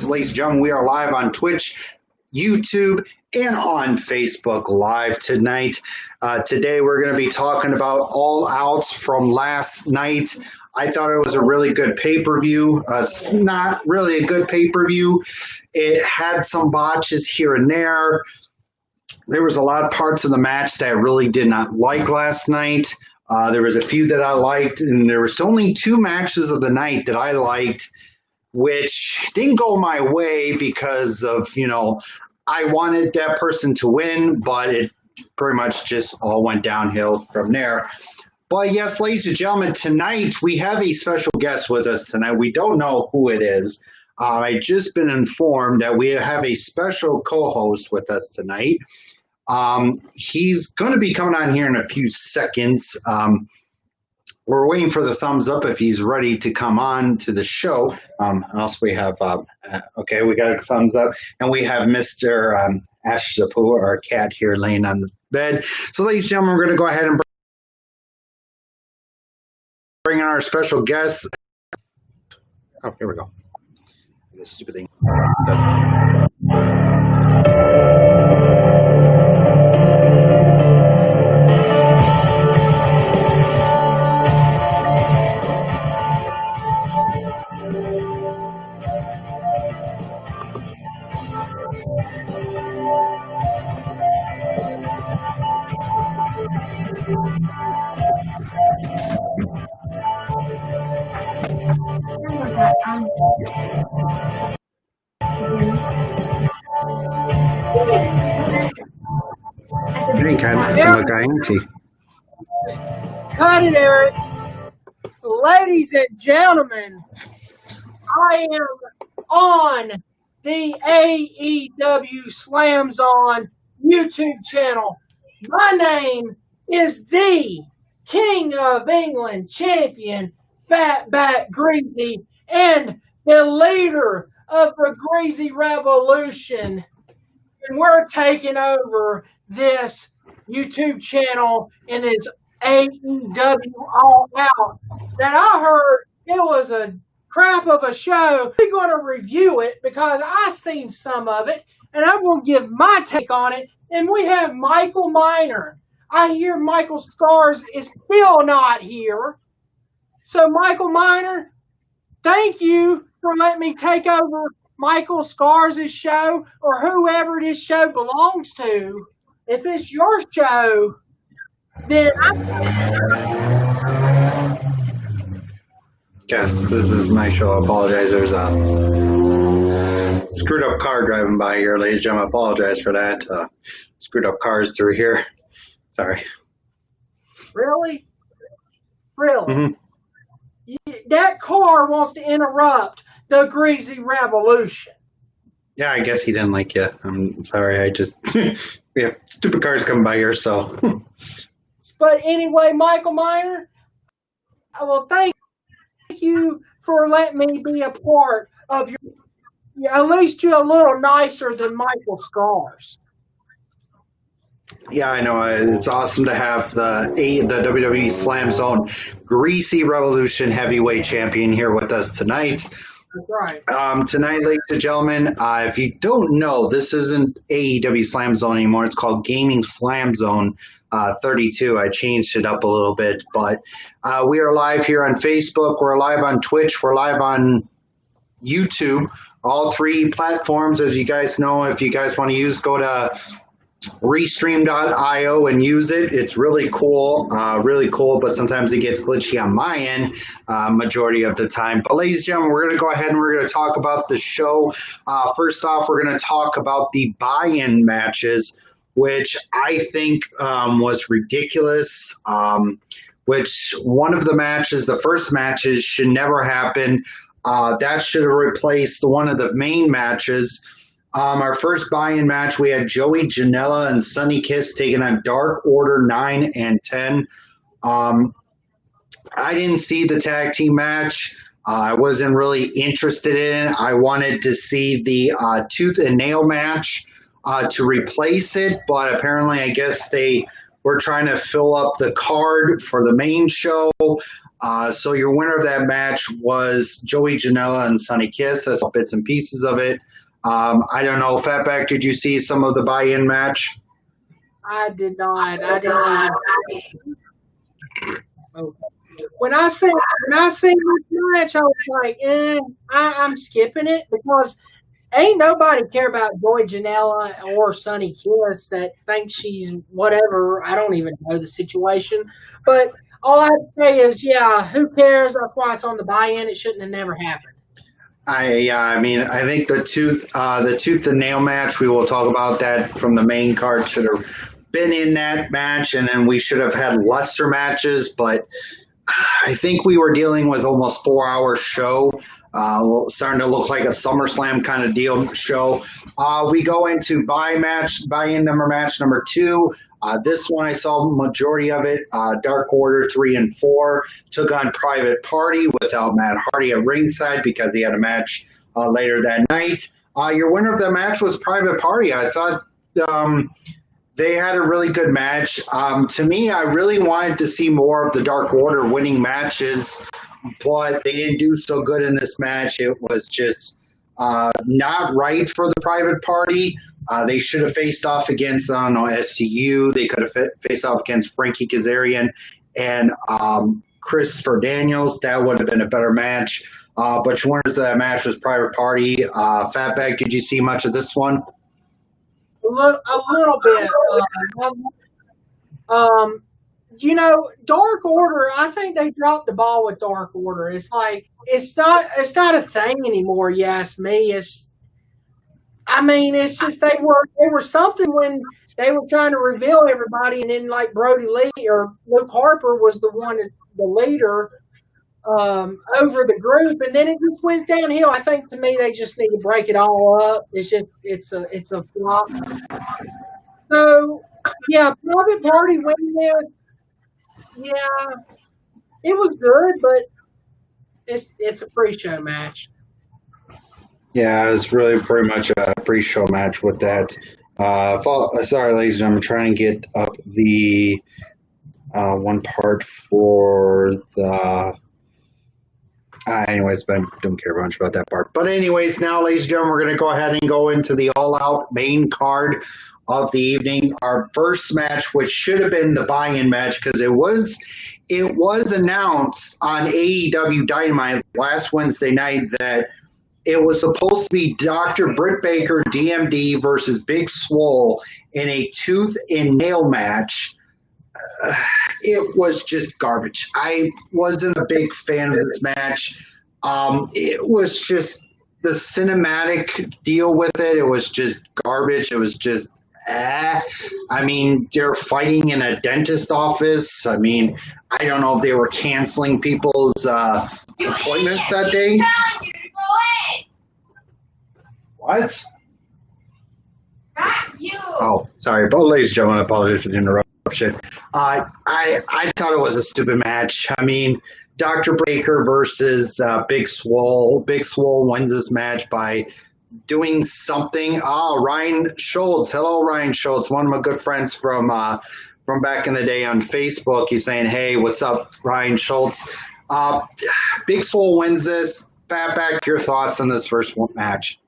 Ladies and gentlemen, we are live on Twitch, YouTube, and on Facebook Live tonight. Today we're going to be talking about All Outs from last night. I thought it was a really good pay-per-view. It's not really a good pay-per-view. It had some botches here and there. There was a lot of parts of the match that I really did not like last night. There was a few that I liked, and there was only two matches of the night that I liked, which didn't go my way because of, I wanted that person to win, but it pretty much just all went downhill from there. But yes, ladies and gentlemen, tonight we have a special guest with us tonight. We don't know who it is. I've just been informed that we have a special co-host with us tonight. He's going to be coming on here in a few seconds. We're waiting for the thumbs up if he's ready to come on to the show. Also, we have, okay, we got a thumbs up. And we have Mr. Ash Zapu, our cat here laying on the bed. So, ladies and gentlemen, we're going to go ahead and bring in our special guest. Oh, here we go. This stupid thing. Cut it, Eric. Ladies and gentlemen, I am on the AEW Slam Zone YouTube channel. My name is the King of England champion, Fatback Greasy, and the leader of the Greasy Revolution. And we're taking over this YouTube channel and it's AEW All Out. That I heard it was a crap of a show. We're going to review it because I seen some of it and I'm going to give my take on it. And we have Michael Miner. I hear Michael Scars is still not here. So Michael Miner, thank you for letting me take over Michael Scars' show or whoever this show belongs to. If it's your show, then Yes, this is my show. I apologize. There's a screwed up car driving by here, ladies and gentlemen. I apologize for that. Screwed up cars through here. Sorry. Really? Really? Mm-hmm. That car wants to interrupt the Greasy Revolution. Yeah, I guess he didn't like you. I'm sorry. I just, we have stupid cars coming by here, so. But anyway, Michael Miner, I will thank you for letting me be a part of your, at least you're a little nicer than Michael Scars. Yeah, I know. It's awesome to have the WWE Slam Zone Greasy Revolution Heavyweight Champion here with us tonight. That's right. Tonight, ladies and gentlemen, if you don't know, this isn't AEW Slam Zone anymore. It's called Gaming Slam Zone 32. I changed it up a little bit, but we are live here on Facebook. We're live on Twitch. We're live on YouTube. All three platforms, as you guys know. If you guys want to use, go to Restream.io and use it. It's really cool, but sometimes it gets glitchy on my end majority of the time. But ladies and gentlemen, we're going to go ahead and we're going to talk about the show. First off, we're going to talk about the buy-in matches, which I think was ridiculous, which one of the matches, the first matches, should never happen. That should have replaced one of the main matches. Our first buy-in match, we had Joey Janela and Sonny Kiss taking on Dark Order 9 and 10. I didn't see the tag team match. I wasn't really interested in it. I wanted to see the tooth and nail match to replace it, but apparently I guess they we're trying to fill up the card for the main show. So your winner of that match was Joey Janela and Sonny Kiss. I saw bits and pieces of it. I don't know, Fatback, did you see some of the buy-in match? I did not. I didn't even. When I seen this match, I was like, I'm skipping it because ain't nobody care about Joy Janela or Sonny Kiss that thinks she's whatever. I don't even know the situation. But all I have to say is, yeah, who cares? That's why it's on the buy-in. It shouldn't have never happened. I mean, I think the tooth and nail match, we will talk about that from the main card, should have been in that match, and then we should have had lesser matches, but I think we were dealing with almost 4-hour show, starting to look like a SummerSlam kind of deal show. We go into buy-in match number 2. This one I saw majority of it. Dark Order 3 and 4 took on Private Party without Matt Hardy at ringside because he had a match later that night. Your winner of that match was Private Party. I thought they had a really good match. To me, I really wanted to see more of the Dark Order winning matches, but they didn't do so good in this match. It was just not right for the Private Party. They should have faced off against, I don't know, SCU. They could have faced off against Frankie Kazarian and Christopher Daniels. That would have been a better match. But your winners of that match was Private Party. Fatback, did you see much of this one? A little bit. Dark Order, I think they dropped the ball with Dark Order. It's like it's not a thing anymore, you ask me. It's just they were something when they were trying to reveal everybody, and then like Brody Lee or Luke Harper was the leader over the group, and then it just went downhill. I think to me they just need to break it all up. It's a flop. So yeah, Private Party winning this. Yeah, it was good, but it's a pre-show match. Yeah, it's really pretty much a pre-show match with that. Sorry, ladies and gentlemen, I'm trying to get up the one part for the. Anyways, but I don't care much about that part. But anyways, now, ladies and gentlemen, we're going to go ahead and go into the all-out main card of the evening. Our first match, which should have been the buy-in match, because it was announced on AEW Dynamite last Wednesday night that it was supposed to be Dr. Britt Baker, DMD, versus Big Swole in a tooth and nail match. It was just garbage. I wasn't a big fan of this match. It was just the cinematic deal with it. It was just garbage. It was just I mean, they're fighting in a dentist office. I mean, I don't know if they were canceling people's appointments that day. What? Not you. Oh, sorry. But ladies and gentlemen, I apologize for the interruption. I thought it was a stupid match. I mean, Dr. Baker versus Big Swole. Big Swole wins this match by doing something. Ryan Schultz. Hello, Ryan Schultz, one of my good friends from back in the day on Facebook. He's saying, hey, what's up, Ryan Schultz? Big Swole wins this. Fatback, your thoughts on this first match?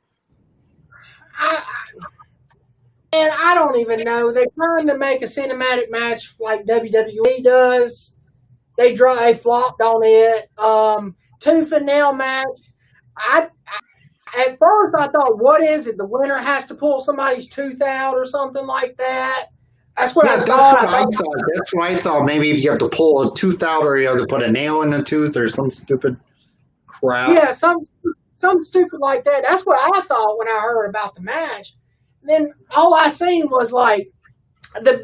And I don't even know. They're trying to make a cinematic match like WWE does. They flopped on it. Tooth and nail match. At first I thought, what is it? The winner has to pull somebody's tooth out or something like that. That's what I thought. That's what I thought. Maybe if you have to pull a tooth out, or you have to put a nail in a tooth, or some stupid crap. Yeah, some stupid like that. That's what I thought when I heard about the match. Then all I seen was like the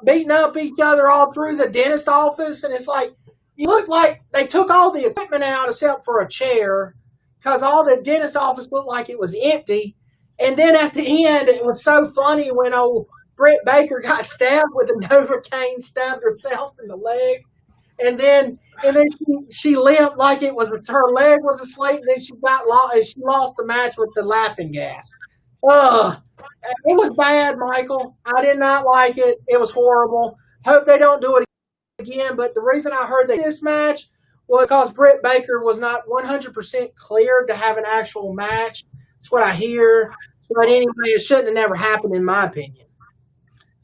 beating up each other all through the dentist office, and it's like you look like they took all the equipment out except for a chair, because all the dentist office looked like it was empty. And then at the end, it was so funny when old Britt Baker got stabbed with a Novocaine, stabbed herself in the leg, and then she limped like it was her leg was asleep, and then she lost the match with the laughing gas. It was bad, Michael. I did not like it. It was horrible. Hope they don't do it again. But the reason I heard this match was because Britt Baker was not 100% cleared to have an actual match. That's what I hear. But anyway, it shouldn't have never happened, in my opinion.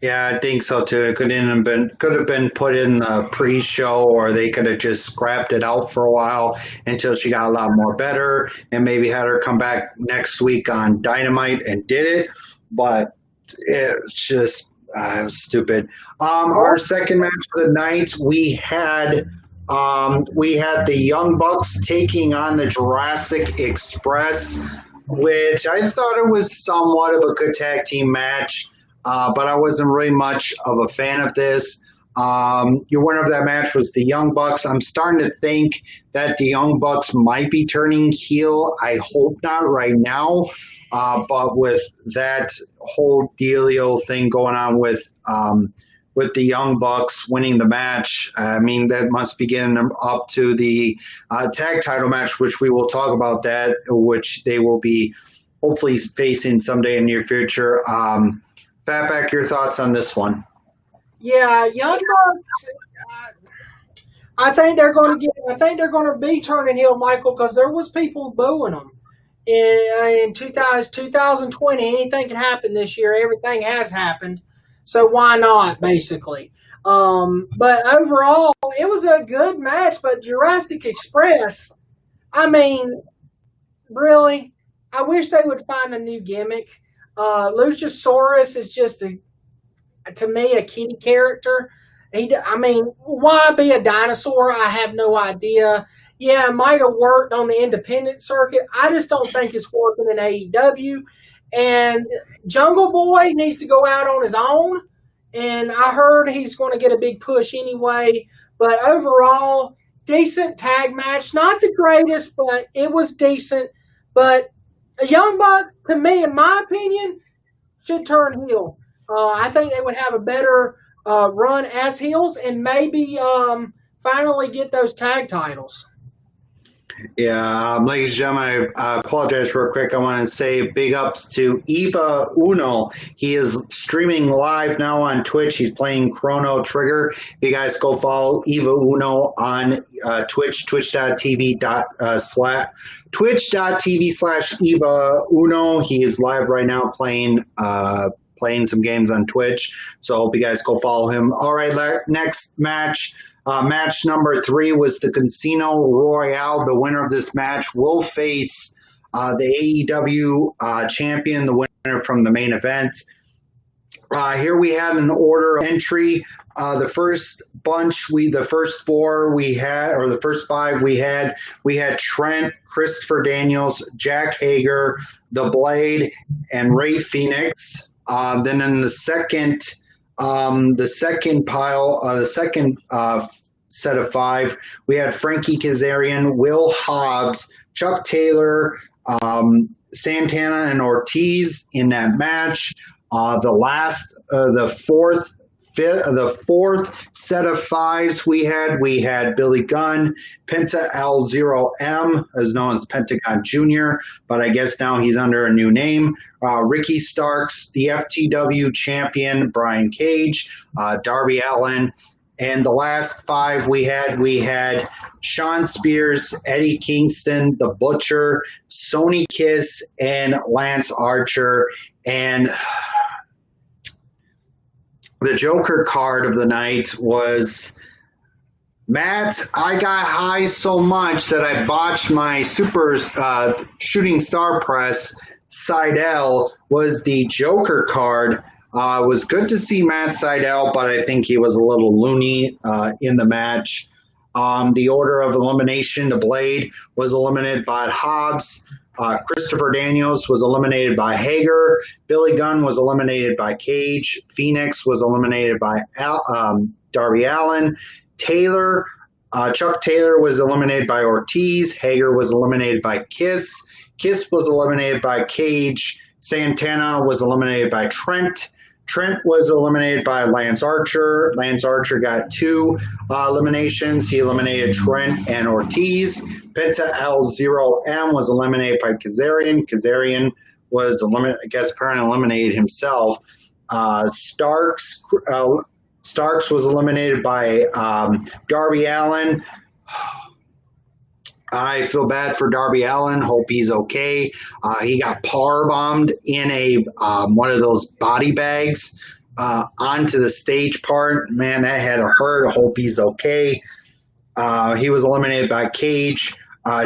Yeah, I think so too. It could have been put in the pre-show, or they could have just scrapped it out for a while until she got a lot more better, and maybe had her come back next week on Dynamite and did it. But it's just it was stupid. Our second match of the night, we had the Young Bucks taking on the Jurassic Express, which I thought it was somewhat of a good tag team match. But I wasn't really much of a fan of this. Your winner of that match was the Young Bucks. I'm starting to think that the Young Bucks might be turning heel. I hope not right now. But with that whole dealio thing going on with the Young Bucks winning the match, I mean, that must be getting them up to the tag title match, which we will talk about that, which they will be hopefully facing someday in the near future. Fatback, your thoughts on this one? Yeah, Young Bucks. I think they're going to be turning heel, Michael, because there was people booing them in 2020. Anything can happen this year. Everything has happened, so why not? Basically, but overall, it was a good match. But Jurassic Express, I mean, really, I wish they would find a new gimmick. Luchasaurus is just to me a kitty character. I mean, why be a dinosaur? I have no idea. Yeah, it might have worked on the independent circuit. I just don't think it's working in AEW. And Jungle Boy needs to go out on his own. And I heard he's going to get a big push anyway. But overall, decent tag match. Not the greatest, but it was decent. But a Young Buck, to me, in my opinion, should turn heel. I think they would have a better run as heels and maybe finally get those tag titles. Yeah, ladies and gentlemen, I apologize real quick. I want to say big ups to Eva Uno. He is streaming live now on Twitch. He's playing Chrono Trigger. You guys go follow Eva Uno on Twitch, twitch.tv/Eva Uno. He is live right now playing some games on Twitch. So I hope you guys go follow him. All right, next match. Match number 3 was the Casino Royale. The winner of this match will face the AEW champion, the winner from the main event. Here we had an order of entry. The first five we had Trent, Christopher Daniels, Jack Hager, The Blade, and Ray Phoenix. Then in the second set of 5, we had Frankie Kazarian, Will Hobbs, Chuck Taylor, Santana, and Ortiz in that match. The fourth set of 5s we had Billy Gunn, Penta L0M, as known as Pentagon Jr., but I guess now he's under a new name. Ricky Starks, the FTW champion, Brian Cage, Darby Allin, and the last 5 we had Shawn Spears, Eddie Kingston, The Butcher, Sonny Kiss, and Lance Archer. And the Joker card of the night was Matt. I got high so much that I botched my super shooting star press. Seidel was the Joker card. It was good to see Matt Seidel, but I think he was a little loony in the match. The order of elimination, the Blade was eliminated by Hobbs. Christopher Daniels was eliminated by Hager. Billy Gunn was eliminated by Cage. Phoenix was eliminated by Darby Allin. Chuck Taylor was eliminated by Ortiz. Hager was eliminated by Kiss. Kiss was eliminated by Cage. Santana was eliminated by Trent. Trent was eliminated by Lance Archer. Lance Archer got 2 eliminations. He eliminated Trent and Ortiz. Penta L0M was eliminated by Kazarian. Kazarian was apparently eliminated himself. Starks was eliminated by Darby Allin. I feel bad for Darby Allin. Hope he's okay. He got power bombed in a one of those body bags onto the stage part. Man, that had to hurt. Hope he's okay. He was eliminated by Cage.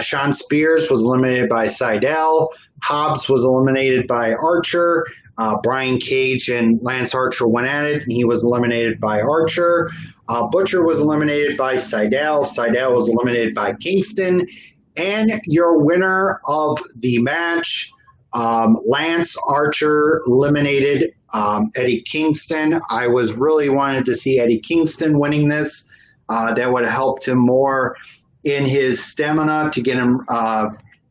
Sean Spears was eliminated by Seidel. Hobbs was eliminated by Archer. Brian Cage and Lance Archer went at it, and he was eliminated by Archer. Butcher was eliminated by Seidel. Seidel was eliminated by Kingston. And your winner of the match, Lance Archer eliminated Eddie Kingston. I was really wanted to see Eddie Kingston winning this. That would have helped him more in his stamina to get him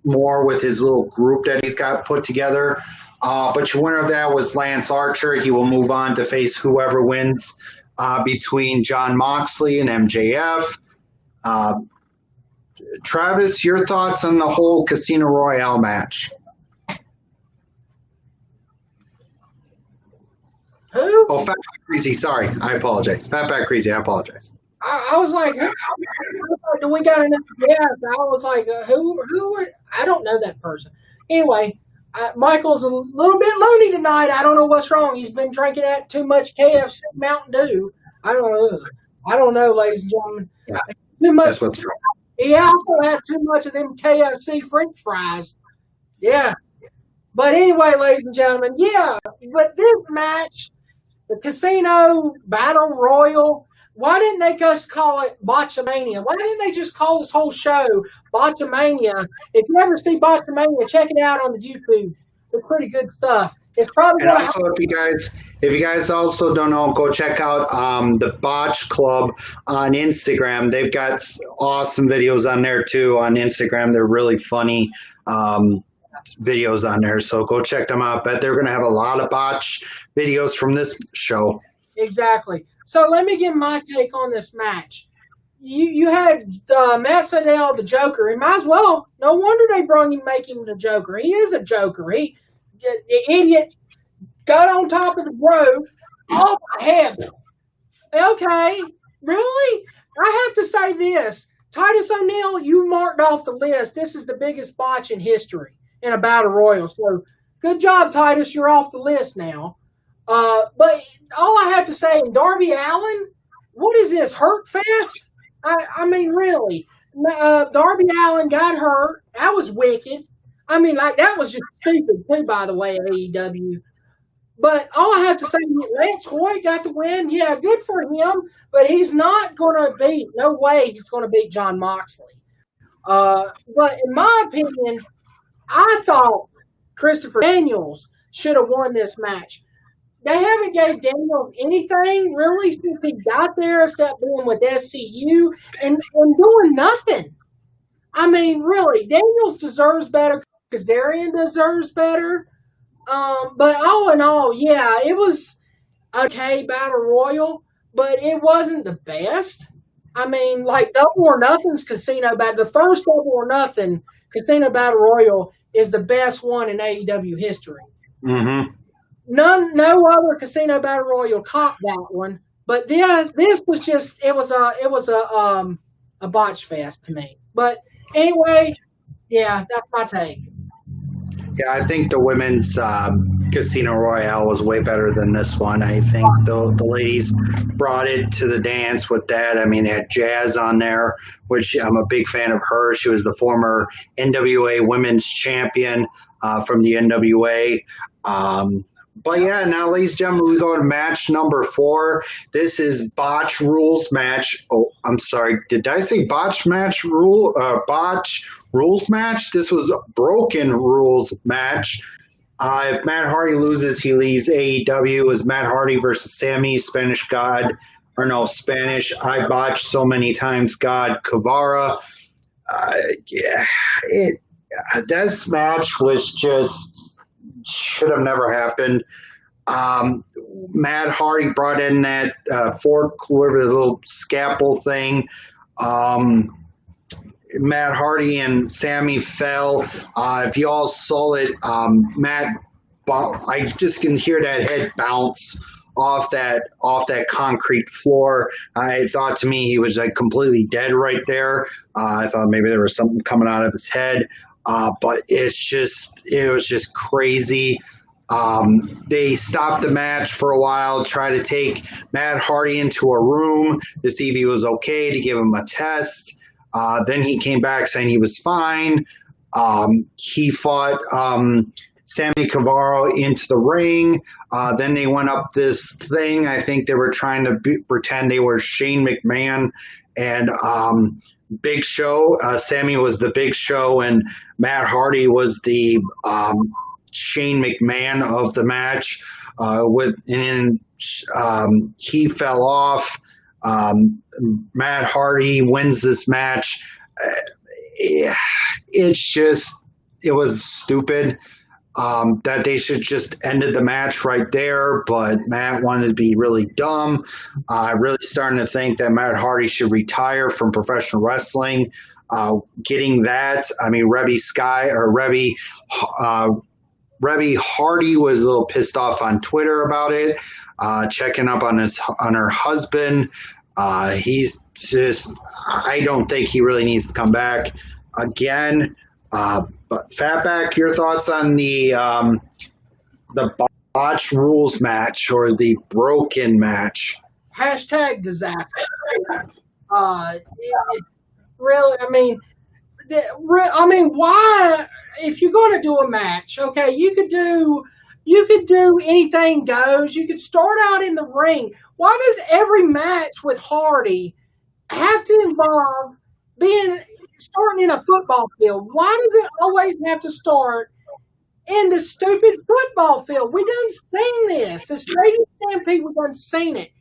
more with his little group that he's got put together. But your winner of that was Lance Archer. He will move on to face whoever wins between Jon Moxley and MJF. Travis, your thoughts on the whole Casino Royale match? Who? Oh, Fatback Greasy. Sorry, I apologize. Fatback Greasy. I apologize. I was like, do we got enough gas? I was like, who? I don't know that person. Anyway, Michael's a little bit loony tonight. I don't know what's wrong. He's been drinking that too much KFC Mountain Dew. I don't know, ladies and gentlemen. Yeah, too much. That's what's wrong. He also had too much of them KFC French fries. Yeah. But anyway, ladies and gentlemen, yeah. But this match, the Casino Battle Royal, why didn't they just call it Botchamania? Why didn't they just call this whole show Botchamania? If you ever see Botchamania, check it out on the YouTube. It's pretty good stuff. It's probably and also if you guys also don't know, go check out the Botch Club on Instagram. They've got awesome videos on there too on Instagram. They're really funny videos on there, so go check them out. Bet they're going to have a lot of Botch videos from this show. Exactly. So let me give my take on this match. You had Matt Sydal, the Joker. He might as well. No wonder they make him the Joker. He is a Joker. The idiot got on top of the rope. Oh, my head. Okay. Really? I have to say this. Titus O'Neil, you marked off the list. This is the biggest botch in history in a Battle Royal. So good job, Titus. You're off the list now. But all I have to say, Darby Allin, what is this, Hurt Fest? I mean, really. Darby Allin got hurt. That was wicked. I mean, like, that was just stupid, too, by the way, AEW. But all I have to say, Lance Hoyt got the win. Yeah, good for him. But he's not going to beat, no way he's going to beat Jon Moxley. But in my opinion, I thought Christopher Daniels should have won this match. They haven't gave Daniels anything, really, since he got there, except being with SCU and doing nothing. I mean, really, Daniels deserves better. Kazarian deserves better. But all in all, yeah, it was okay, Battle Royal, but it wasn't the best. I mean, like Double or Nothing's Casino Battle, the first Double or Nothing Casino Battle Royal is the best one in AEW history. Mm-hmm. No other Casino Battle Royal topped that one. But yeah, this was just it was a botch fest to me. But anyway, yeah, that's my take. Yeah, I think the women's Casino Royale was way better than this one. I think the ladies brought it to the dance with that. I mean, they had Jazz on there, which I'm a big fan of her. She was the former NWA Women's Champion from the NWA. But yeah, now, ladies and gentlemen, we go to match number 4. This is Botch Rules match. Oh, I'm sorry. Did I say Botch match rule? Botch Rules match? This was Broken Rules match. If Matt Hardy loses, he leaves AEW. It was Matt Hardy versus Sammy, Spanish God, or no, Spanish. I botched so many times. God, Kavara. This match was just should have never happened. Matt Hardy brought in that fork, whatever the little scalpel thing. Matt Hardy and Sammy fell. If you all saw it, I just can hear that head bounce off that concrete floor. I thought to me he was like completely dead right there. I thought maybe there was something coming out of his head, but it was just crazy. They stopped the match for a while, tried to take Matt Hardy into a room to see if he was okay, to give him a test. Then he came back saying he was fine. He fought Sammy Guevara into the ring. Then they went up this thing. I think they were trying to pretend they were Shane McMahon and Big Show. Sammy was the Big Show, and Matt Hardy was the Shane McMahon of the match. He fell off. Matt Hardy wins this match. It was stupid. That they should just ended the match right there, but Matt wanted to be really dumb. Really starting to think that Matt Hardy should retire from professional wrestling. Getting that, I mean, Reby Hardy was a little pissed off on Twitter about it, checking up on her husband. He's just, I don't think he really needs to come back again. But Fatback, your thoughts on the botch rules match or the broken match? Hashtag disaster. Really, I mean, why? If you're going to do a match, okay, you could do anything goes. You could start out in the ring. Why does every match with Hardy have to involve starting in a football field? Why does it always have to start in the stupid football field? We done seen this. The Stadium Stampede, we done seen it.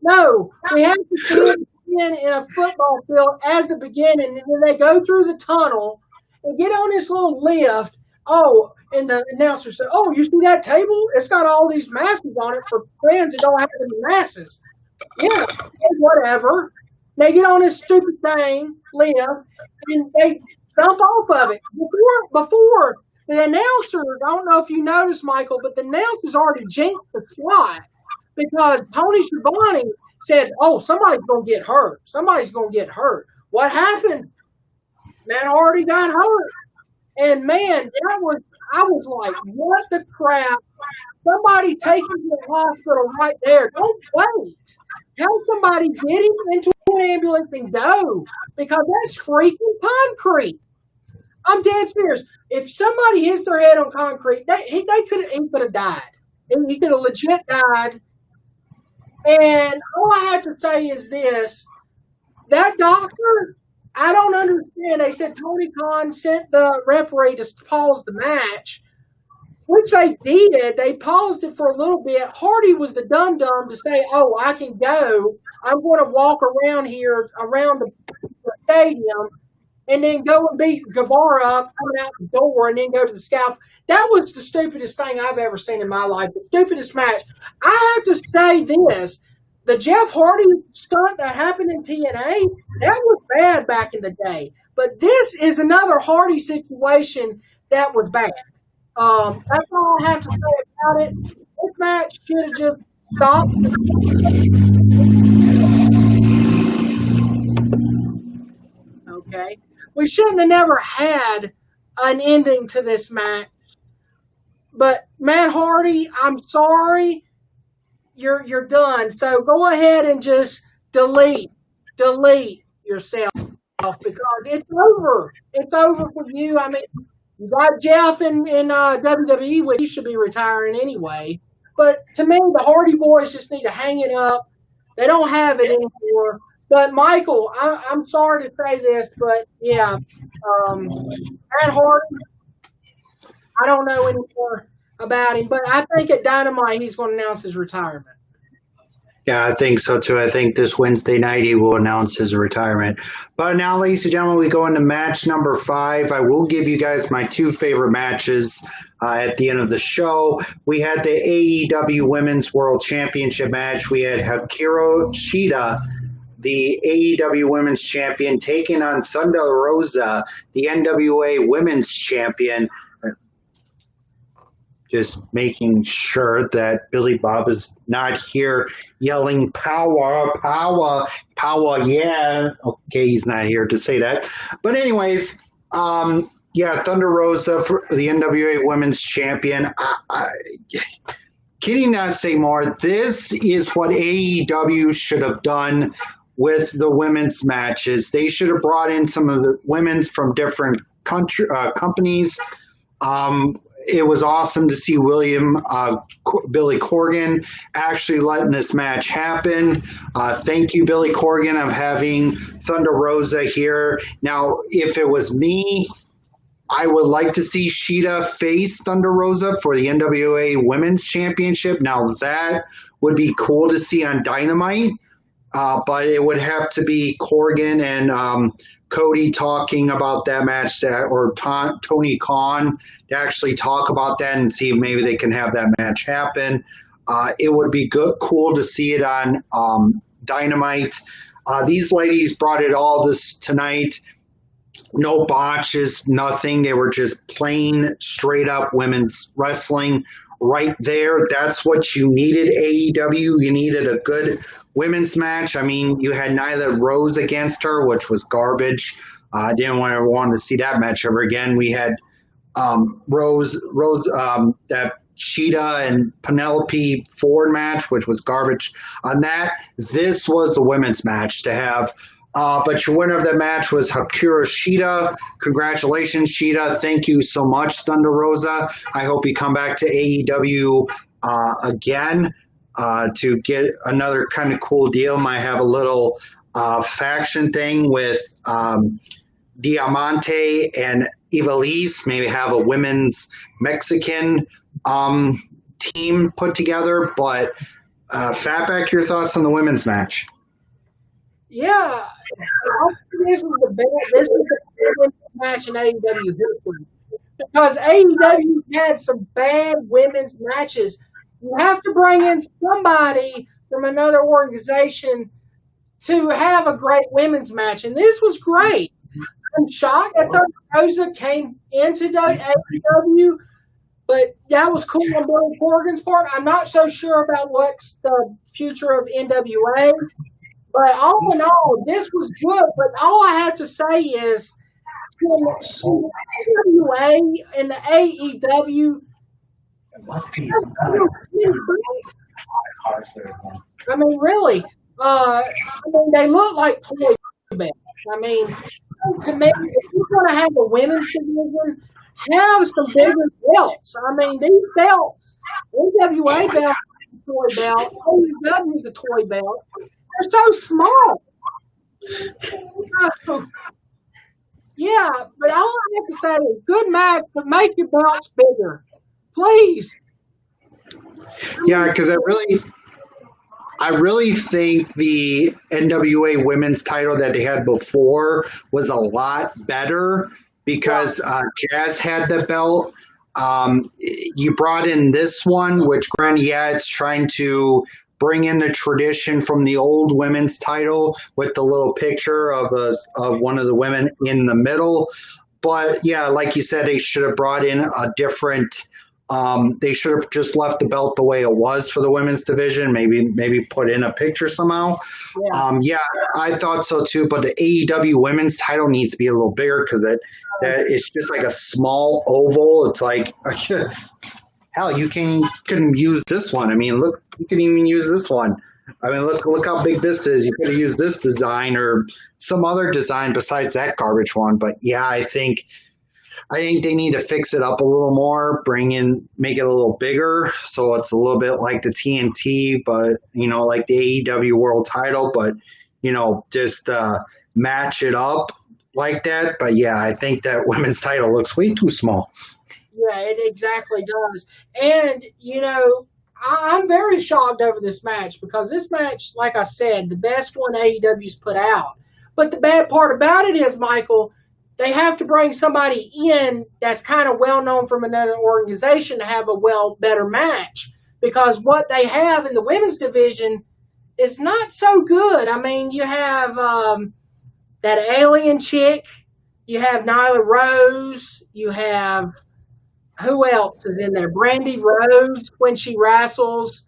No, we have to see it in a football field as the beginning, and then they go through the tunnel and get on this little lift. Oh, and the announcer said, "Oh, you see that table? It's got all these masses on it for fans that don't have any masses." Yeah, whatever. They get on this stupid thing, lift, and they jump off of it. Before the announcer, I don't know if you noticed, Michael, but the announcer's already jinxed the slot because Tony Schiavone said, "Oh, somebody's going to get hurt. Somebody's going to get hurt." What happened? Matt Hardy got hurt. And, man, I was like, what the crap? Somebody take him to the hospital right there. Don't wait. Help somebody get him into an ambulance and go, because that's freaking concrete. I'm dead serious. If somebody hits their head on concrete, he could have died. He could have legit died. And all I have to say is this: that doctor, I don't understand. They said Tony Khan sent the referee to pause the match, which they did. They paused it for a little bit. Hardy was the dum-dum to say, "Oh, I can go. I'm going to walk around here, around the stadium, and then go and beat Guevara up, coming out the door, and then go to the scaffold." That was the stupidest thing I've ever seen in my life. The stupidest match. I have to say this. The Jeff Hardy stunt that happened in TNA, that was bad back in the day. But this is another Hardy situation that was bad. That's all I have to say about it. This match should have just stopped. Okay. We shouldn't have never had an ending to this match. But Matt Hardy, I'm sorry. You're done. So go ahead and just delete yourself, because it's over. It's over for you. I mean, you got Jeff in WWE, which he should be retiring anyway. But to me, the Hardy Boys just need to hang it up. They don't have it anymore. But Michael, I'm sorry to say this, but yeah, Matt Hardy, I don't know anymore about him, but I think at Dynamite he's going to announce his retirement. Yeah, I think so too. I think this Wednesday night he will announce his retirement. But now, ladies and gentlemen, we go into match number 5. I will give you guys my 2 favorite matches at the end of the show. We had the AEW Women's World Championship match. We had Hikaru Shida, the AEW Women's Champion, taking on Thunder Rosa, the NWA Women's Champion. just making sure that Billy Bob is not here yelling power, power, power, yeah. Okay, he's not here to say that. But anyways, Thunder Rosa for the NWA Women's Champion. Can you not say more? This is what AEW should have done with the women's matches. They should have brought in some of the women's from different companies. It was awesome to see Billy Corgan actually letting this match happen. Thank you, Billy Corgan, of having Thunder Rosa here. Now, if it was me, I would like to see Shida face Thunder Rosa for the NWA Women's Championship. Now, that would be cool to see on Dynamite, but it would have to be Corgan and Cody talking about that match, or Tony Khan to actually talk about that and see if maybe they can have that match happen. It would be cool to see it on Dynamite. These ladies brought it all this tonight. No botches, nothing. They were just plain, straight up women's wrestling right there. That's what you needed, AEW. You needed a good women's match. I mean, you had Nyla Rose against her, which was garbage. I didn't want to see that match ever again. We had Rose, that Cheetah and Penelope Ford match, which was garbage. On that, this was the women's match to have. But your winner of the match was Hikaru Shida. Congratulations, Shida. Thank you so much, Thunder Rosa. I hope you come back to AEW again to get another kind of cool deal. Might have a little faction thing with Diamante and Ivelisse. Maybe have a women's Mexican team put together. But Fatback, your thoughts on the women's match? Yeah, this is the best match in AEW history, because AEW had some bad women's matches. You have to bring in somebody from another organization to have a great women's match, and this was great. I'm shocked that Thunder Rosa came into AEW, but that was cool on Billy Corgan's part. I'm not so sure about what's the future of NWA. But all in all, this was good. But all I have to say is, the NWA and the AEW, I mean, really, they look like toy belts. I mean, to me, if you're going to have a women's division, have some bigger belts. I mean, these belts, NWA belt is a toy belt, AEW is a toy belt. They're so small. Yeah, but all I have to say is good match, but make your belts bigger. Please. Yeah, because I really think the NWA women's title that they had before was a lot better because Jazz had the belt. You brought in this one, which granted, it's trying to bring in the tradition from the old women's title with the little picture of one of the women in the middle. But yeah, like you said, they should have brought in a different. They should have just left the belt the way it was for the women's division. Maybe put in a picture somehow. Yeah, I thought so too. But the AEW women's title needs to be a little bigger because it's just like a small oval. It's like hell, you couldn't use this one. I mean, look, you can even use this one. I mean, look how big this is. You could have used this design or some other design besides that garbage one. But yeah, I think they need to fix it up a little more, make it a little bigger so it's a little bit like the TNT, but like the AEW World Title, but just match it up like that. But yeah, I think that women's title looks way too small. Yeah, it exactly does. And, I'm very shocked over this match because this match, like I said, the best one AEW's put out. But the bad part about it is, Michael, they have to bring somebody in that's kind of well-known from another organization to have a better match because what they have in the women's division is not so good. I mean, you have that alien chick, you have Nyla Rose, you have Who else is in there? Brandy Rose when she wrestles.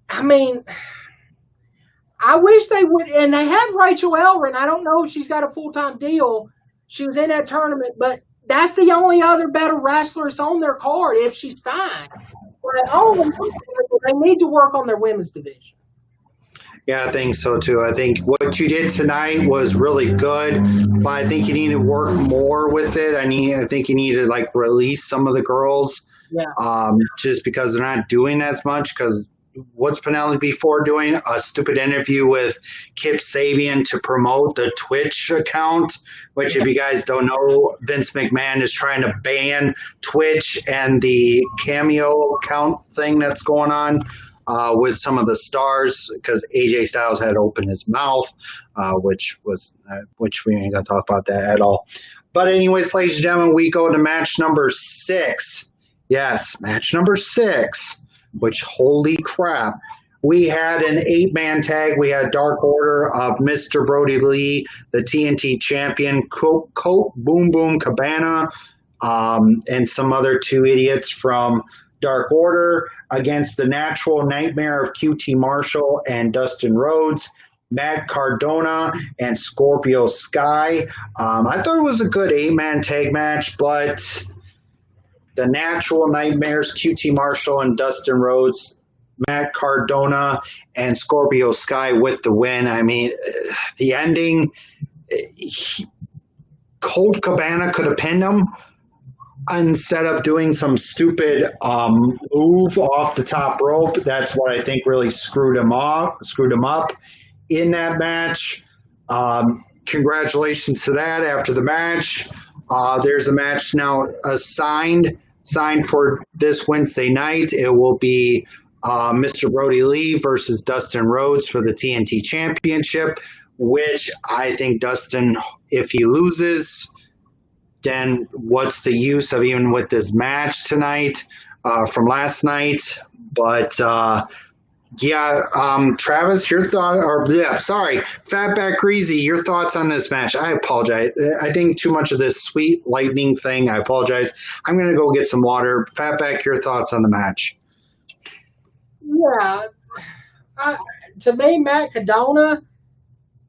I mean, I wish they would, and they have Rachel Elrin. I don't know if she's got a full time deal. She was in that tournament, but that's the only other better wrestlers on their card if she's signed. But they need to work on their women's division. Yeah, I think so too. I think what you did tonight was really good, but I think you need to work more with it. I think you need to like release some of the girls, just because they're not doing as much. Because what's Penelope Ford doing? A stupid interview with Kip Sabian to promote the Twitch account, which if you guys don't know, Vince McMahon is trying to ban Twitch and the Cameo account thing that's going on. With some of the stars, because AJ Styles had opened his mouth, which we ain't gonna talk about that at all. But anyways, ladies and gentlemen, we go to match number 6. Yes, match number 6. Which holy crap! We had an 8-man tag. We had Dark Order of Mr. Brody Lee, the TNT champion, Colt Boom Boom Cabana, and some other 2 idiots from Dark Order against the Natural Nightmare of QT Marshall and Dustin Rhodes, Matt Cardona, and Scorpio Sky. I thought it was a good 8-man tag match, but the Natural Nightmares, QT Marshall and Dustin Rhodes, Matt Cardona, and Scorpio Sky with the win. I mean, the ending, Colt Cabana could have pinned him, instead of doing some stupid move off the top rope. That's what I think really screwed him up in that match. Congratulations to that after the match. There's a match now signed for this Wednesday night. It will be Mr. Brody Lee versus Dustin Rhodes for the TNT Championship, which I think Dustin, if he loses, then what's the use of even with this match tonight from last night? But Travis, your thought, Fatback Greasy, your thoughts on this match? I apologize. I think too much of this sweet lightning thing. I apologize. I'm going to go get some water. Fatback, your thoughts on the match? Yeah, to me, Matt Cardona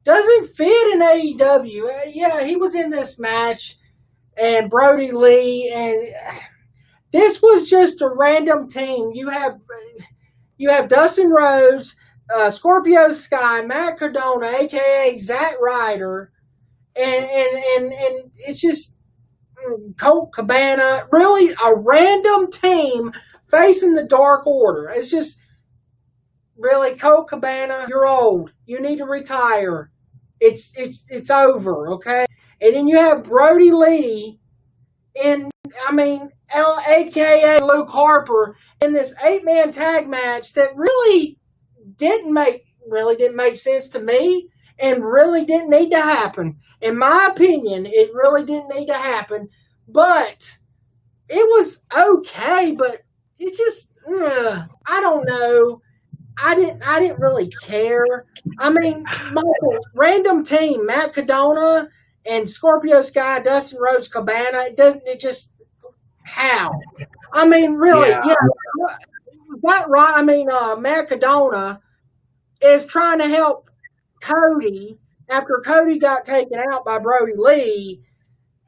doesn't fit in AEW. Yeah, he was in this match. And Brody Lee, and this was just a random team. You have Dustin Rhodes, Scorpio Sky, Matt Cardona, aka Zack Ryder, and it's just Colt Cabana. Really, a random team facing the Dark Order. It's just really Colt Cabana. You're old. You need to retire. It's over. Okay. And then you have Brody Lee a.k.a. Luke Harper, in this 8-man tag match that really didn't make sense to me and really didn't need to happen. In my opinion, it really didn't need to happen. But it was okay, but it just, I don't know. I didn't really care. I mean, Michael, random team, Matt Cardona and Scorpio Sky, Dustin Rhodes, Cabana. How? I mean, really, that right. I mean, Matt Cardona is trying to help Cody after Cody got taken out by Brody Lee,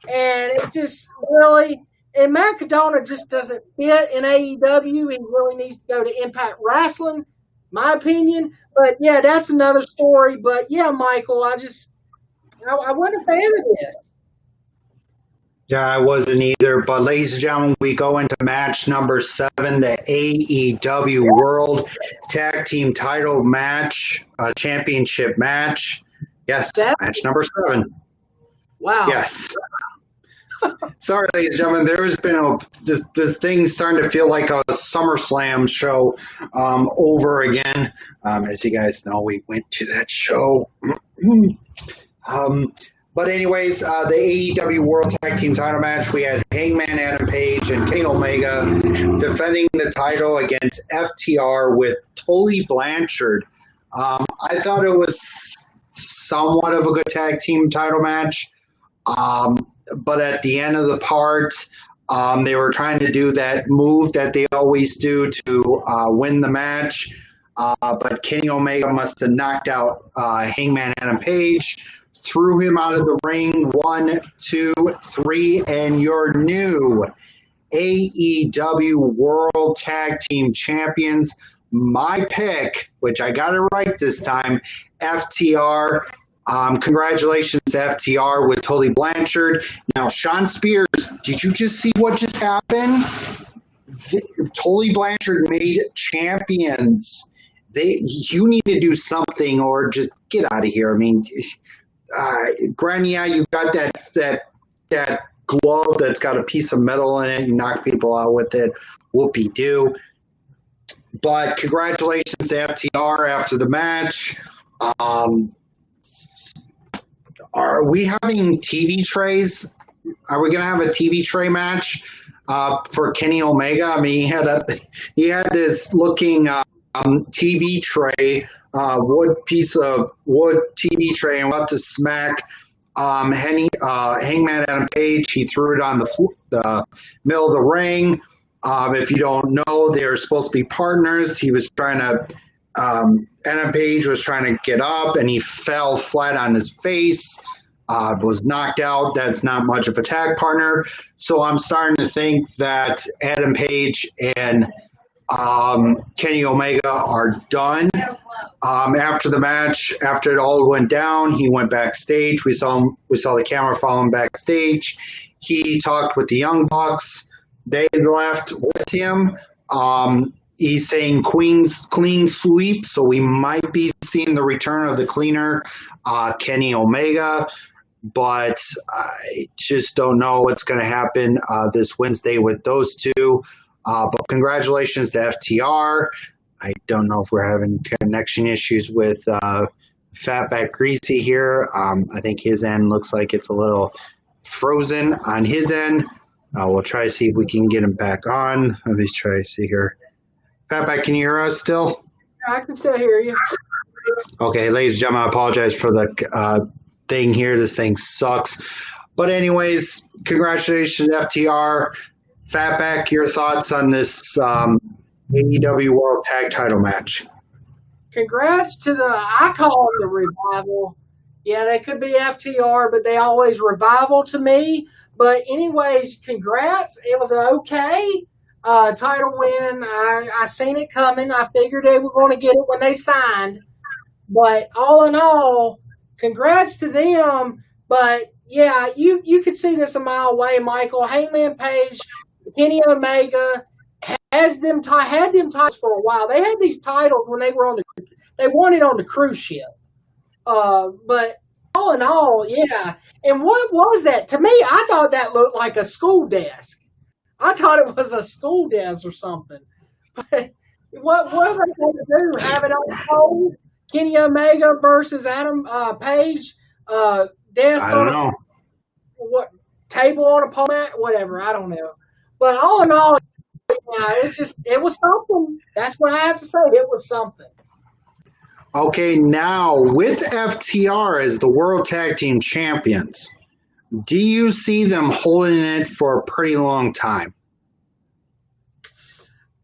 and it just really, and Matt Cardona just doesn't fit in AEW. He really needs to go to Impact Wrestling, my opinion. But yeah, that's another story. But yeah, Michael, I wasn't a fan of this. Yeah, I wasn't either. But ladies and gentlemen, we go into match number 7, the AEW World Tag Team Title match, championship match. Yes, match number 7. Wow. Yes. Sorry, ladies and gentlemen, there's been this thing starting to feel like a SummerSlam show over again. As you guys know, we went to that show. But anyways, the AEW World Tag Team Title match, we had Hangman Adam Page and Kenny Omega defending the title against FTR with Tully Blanchard. I thought it was somewhat of a good tag team title match. But at the end of the part, They were trying to do that move that they always do to win the match, but Kenny Omega must have knocked out Hangman Adam Page, threw him out of the ring. 1, 2, 3, and your new AEW World Tag Team Champions. My pick, which I got it right this time, FTR. Congratulations to FTR with Tully Blanchard. Now, Sean Spears, did you just see what just happened? Tully Blanchard made champions. You need to do something or just get out of here. I mean, granted, yeah, you got that glove that's got a piece of metal in it. You knock people out with it. Whoopee-doo. But congratulations to FTR after the match. Are we having TV trays? Are we going to have a TV tray match for Kenny Omega? I mean, he had this looking TV tray, piece of wood TV tray, and about to smack Hangman Adam Page. He threw it on the middle of the ring. If you don't know, they're supposed to be partners. He was trying to. Adam Page was trying to get up, and he fell flat on his face. Was knocked out. That's not much of a tag partner. So I'm starting to think that Adam Page and Kenny Omega are done. After the match, after it all went down, he went backstage. We saw the camera follow him backstage. He talked with the Young Bucks. They left with him. He's saying clean sweep, so we might be seeing the return of the cleaner, Kenny Omega. But I just don't know what's going to happen this Wednesday with those two. But congratulations to FTR. I don't know if we're having connection issues with Fatback Greasy here. I think his end looks like it's a little frozen on his end. We'll try to see if we can get him back on. Let me try to see here. Fatback, can you hear us still? I can still hear you. Okay, ladies and gentlemen, I apologize for the thing here. This thing sucks. But anyways, congratulations, FTR. Fatback, your thoughts on this AEW World Tag Title match? Congrats to I call it the revival. Yeah, they could be FTR, but they always revival to me. But anyways, congrats. It was an okay title win. I seen it coming. I figured they were going to get it when they signed. But all in all, congrats to them. But yeah, you could see this a mile away, Michael. Hangman Page, Kenny Omega had them titles for a while. They had these titles when they were they won it on the cruise ship. But all in all, yeah. And what was that? To me, I thought that looked like a school desk. I thought it was a school desk or something. But what are they going to do? Have it on hold? Kenny Omega versus Adam Page? Desk I don't know. What table on a pole mat? Whatever. I don't know. But all in all, yeah, it was something. That's what I have to say. It was something. Okay, now with FTR as the World Tag Team Champions, do you see them holding it for a pretty long time?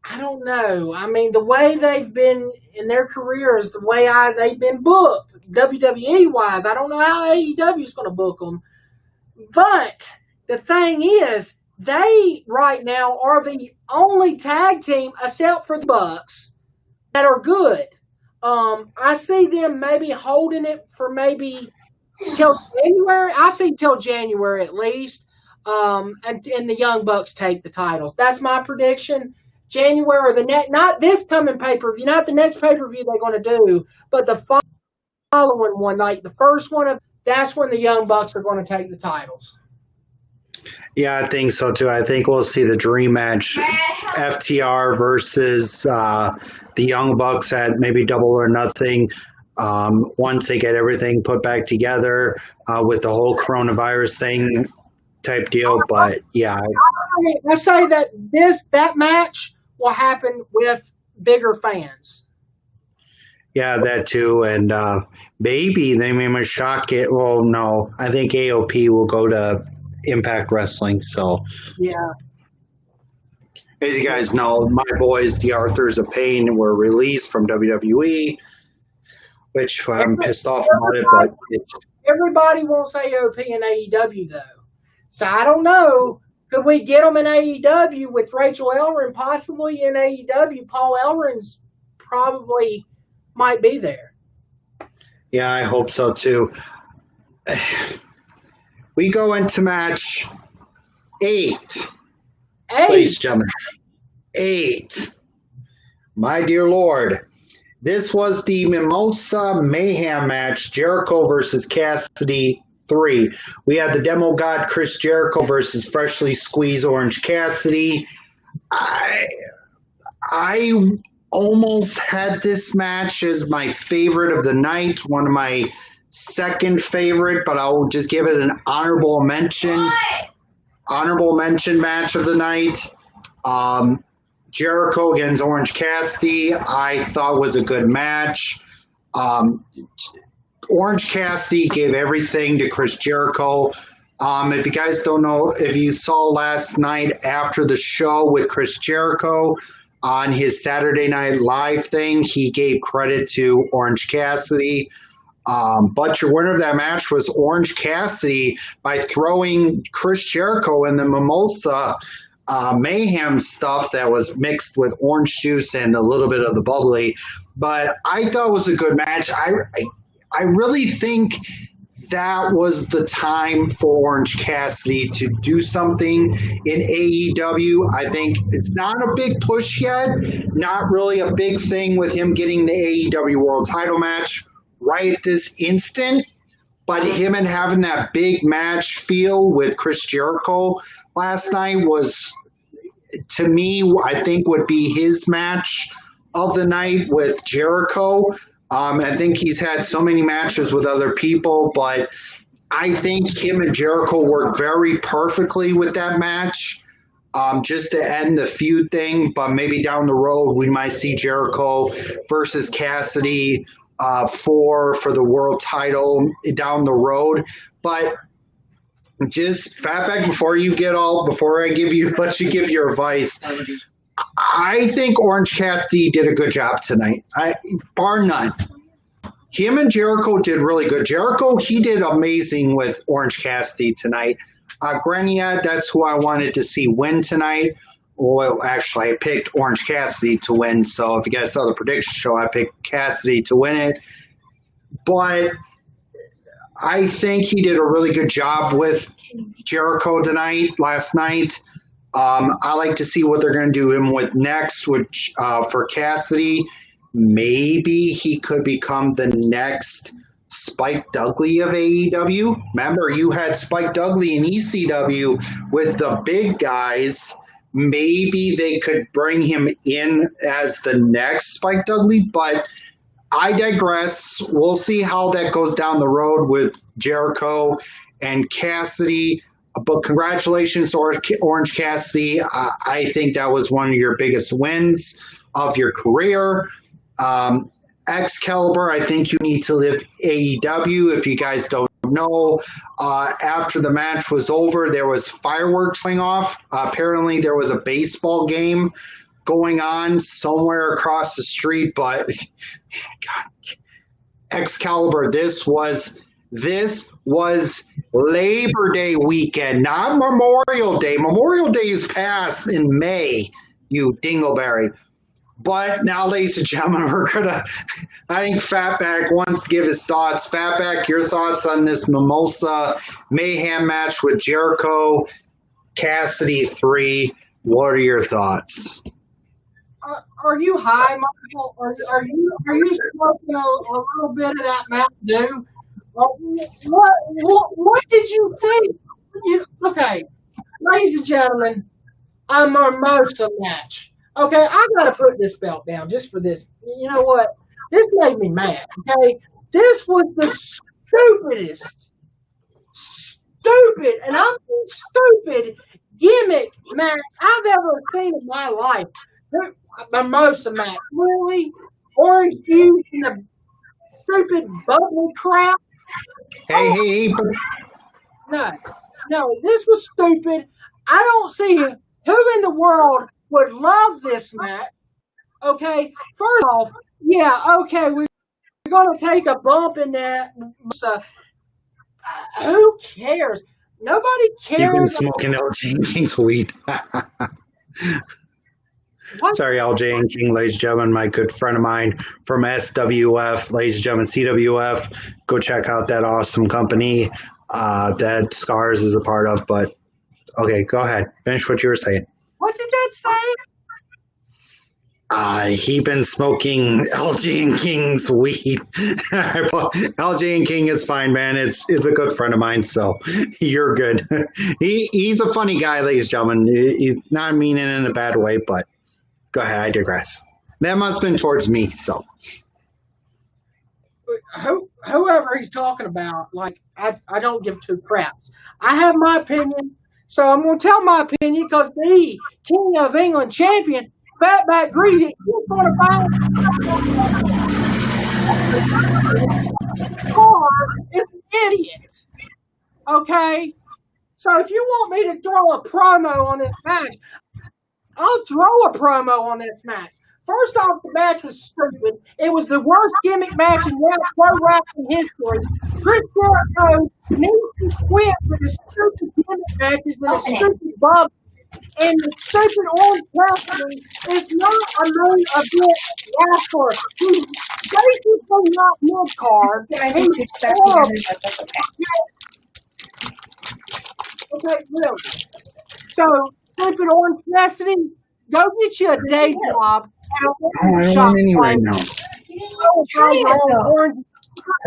I don't know. I mean, the way they've been in their careers, the way they've been booked, WWE-wise, I don't know how AEW is going to book them. But the thing is, they right now are the only tag team, except for the Bucks, that are good. I see them maybe holding it for maybe till January. I see till January at least. And the Young Bucks take the titles. That's my prediction. January, not this coming pay-per-view, not the next pay-per-view they're going to do, but the following one, like the first one, that's when the Young Bucks are going to take the titles. Yeah, I think so too. I think we'll see the dream match, FTR versus the Young Bucks at maybe Double or Nothing. Once they get everything put back together with the whole coronavirus thing type deal. But yeah, I say that that match will happen with bigger fans. Yeah, that too. And maybe they may shock it. Well, no, I think AOP will go to Impact Wrestling. So yeah, As you guys know, my boys, the Arthurs of Pain, were released from WWE, which I'm pissed off about it, but it's. Everybody wants AOP in AEW, though. So I don't know. Could we get them in AEW with Rachel Ellering possibly in AEW? Paul Ellerin's probably might be there. Yeah, I hope so too. We go into match 8. Ladies and gentlemen. 8. My dear Lord. This was the Mimosa Mayhem match, Jericho versus Cassidy 3. We had the Demo God Chris Jericho versus Freshly Squeezed Orange Cassidy. I almost had this match as my favorite of the night, one of my second favorite, but I'll just give it an honorable mention. Honorable mention match of the night. Jericho against Orange Cassidy, I thought was a good match. Orange Cassidy gave everything to Chris Jericho. If you guys don't know, if you saw last night after the show with Chris Jericho on his Saturday Night Live thing, he gave credit to Orange Cassidy. But your winner of that match was Orange Cassidy by throwing Chris Jericho in the Mimosa Mayhem stuff that was mixed with orange juice and a little bit of the bubbly. But I thought it was a good match. I really think that was the time for Orange Cassidy to do something in AEW. I think it's not a big push yet, not really a big thing with him getting the AEW World Title match right at this instant. But him and having that big match feel with Chris Jericho last night was, to me, I think would be his match of the night with Jericho. I think he's had so many matches with other people, but I think him and Jericho worked very perfectly with that match. Just to end the feud thing, but maybe down the road we might see Jericho versus Cassidy for the world title down the road. But just Fatback, before I let you give your advice, I think Orange Cassidy did a good job tonight, bar none. Him and Jericho did really good. Jericho, he did amazing with Orange Cassidy tonight. Grenia, that's who I wanted to see win tonight. Well, actually, I picked Orange Cassidy to win. So if you guys saw the prediction show, I picked Cassidy to win it. But I think he did a really good job with Jericho last night. I like to see what they're going to do him with next, which for Cassidy, maybe he could become the next Spike Dudley of AEW. Remember, you had Spike Dudley in ECW with the big guys. Maybe they could bring him in as the next Spike Dudley, but I digress. We'll see how that goes down the road with Jericho and Cassidy. But congratulations, Orange Cassidy. I think that was one of your biggest wins of your career. Excalibur, I think you need to live AEW. If you guys don't know, after the match was over, there was fireworks going off. Apparently, there was a baseball game going on somewhere across the street. But God, Excalibur, this was Labor Day weekend, not Memorial Day. Memorial Day is past in May, you dingleberry. But now, ladies and gentlemen, I think Fatback wants to give his thoughts. Fatback, your thoughts on this Mimosa Mayhem match with Jericho, Cassidy 3. What are your thoughts? Are you high, Michael? Are you smoking a little bit of that Mountain Dew? What did you think? Okay, ladies and gentlemen, a Mimosa match. Okay, I gotta put this belt down just for this. You know what? This made me mad. Okay, this was the stupid, and I'm stupid gimmick match I've ever seen in my life. Mimosa match, really? Orange juice and the stupid bubble crap. Hey. No, this was stupid. I don't see who in the world would love this match. Okay, first off, yeah, okay, we're going to take a bump in that. Who cares? Nobody cares. You've been smoking LJ and King's weed. Sorry, LJ and King, ladies and gentlemen, my good friend of mine from SWF, ladies and gentlemen, CWF. Go check out that awesome company that Scars is a part of. But okay, go ahead. Finish what you were saying. What did that say? He been smoking LG and King's weed. LG and King is fine, man. It's a good friend of mine, so you're good. He's a funny guy, ladies and gentlemen. He's not meaning it in a bad way, but go ahead. I digress. That must have been towards me, so. Whoever he's talking about, like, I don't give two craps. I have my opinion, so I'm going to tell my opinion because the King of England champion, Fatback Greedy, he's going to find is an idiot. Okay? So if you want me to throw a promo on this match, I'll throw a promo on this match. First off, the match was stupid. It was the worst gimmick match in pro wrestling history. Chris Jericho needs to quit with the stupid gimmick matches and the stupid bubble. And the stupid Orange Cassidy is not a main event wrestler. He's basically not mid-card. He's horrible. Okay, really. So, stupid Orange Cassidy, go get you a day job. I don't want any right now.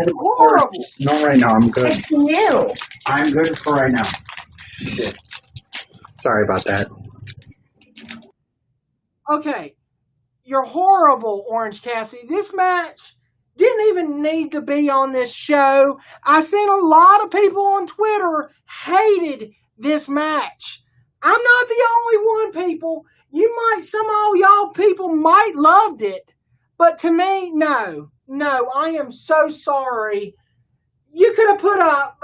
Horrible. Not right now. I'm good. It's new. I'm good for right now. Good. Sorry about that. Okay, you're horrible, Orange Cassidy. This match didn't even need to be on this show. I seen a lot of people on Twitter hated this match. I'm not the only one, people. Some of y'all people might loved it, but to me, no, I am so sorry. You could have put a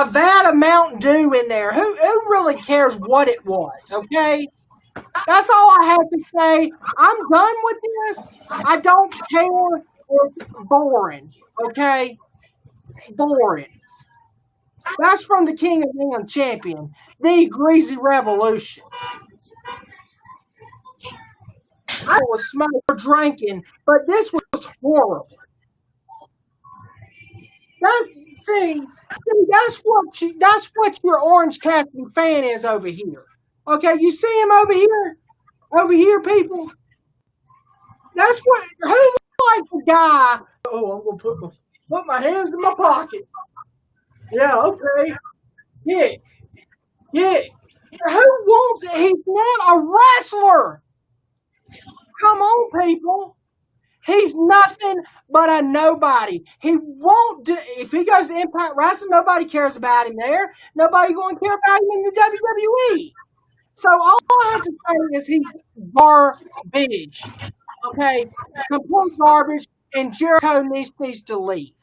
vat of Mountain Dew in there. Who really cares what it was, okay? That's all I have to say. I'm done with this. I don't care. It's boring, okay? Boring. That's from the King of England champion, the Greasy Revolution. I was smoking or drinking, but this was horrible. That's what your Orange Cassidy fan is over here. Okay, you see him over here? Over here, people? That's what, who like the guy? Oh, I'm going to put my hands in my pocket. Yeah, okay. Yeah. Who wants it? He's not a wrestler. Come on, people. He's nothing but a nobody. He won't do, if he goes to Impact Wrestling, nobody cares about him there. Nobody going to care about him in the WWE. So all I have to say is he's garbage. Okay? Complete garbage, and Jericho needs to leave.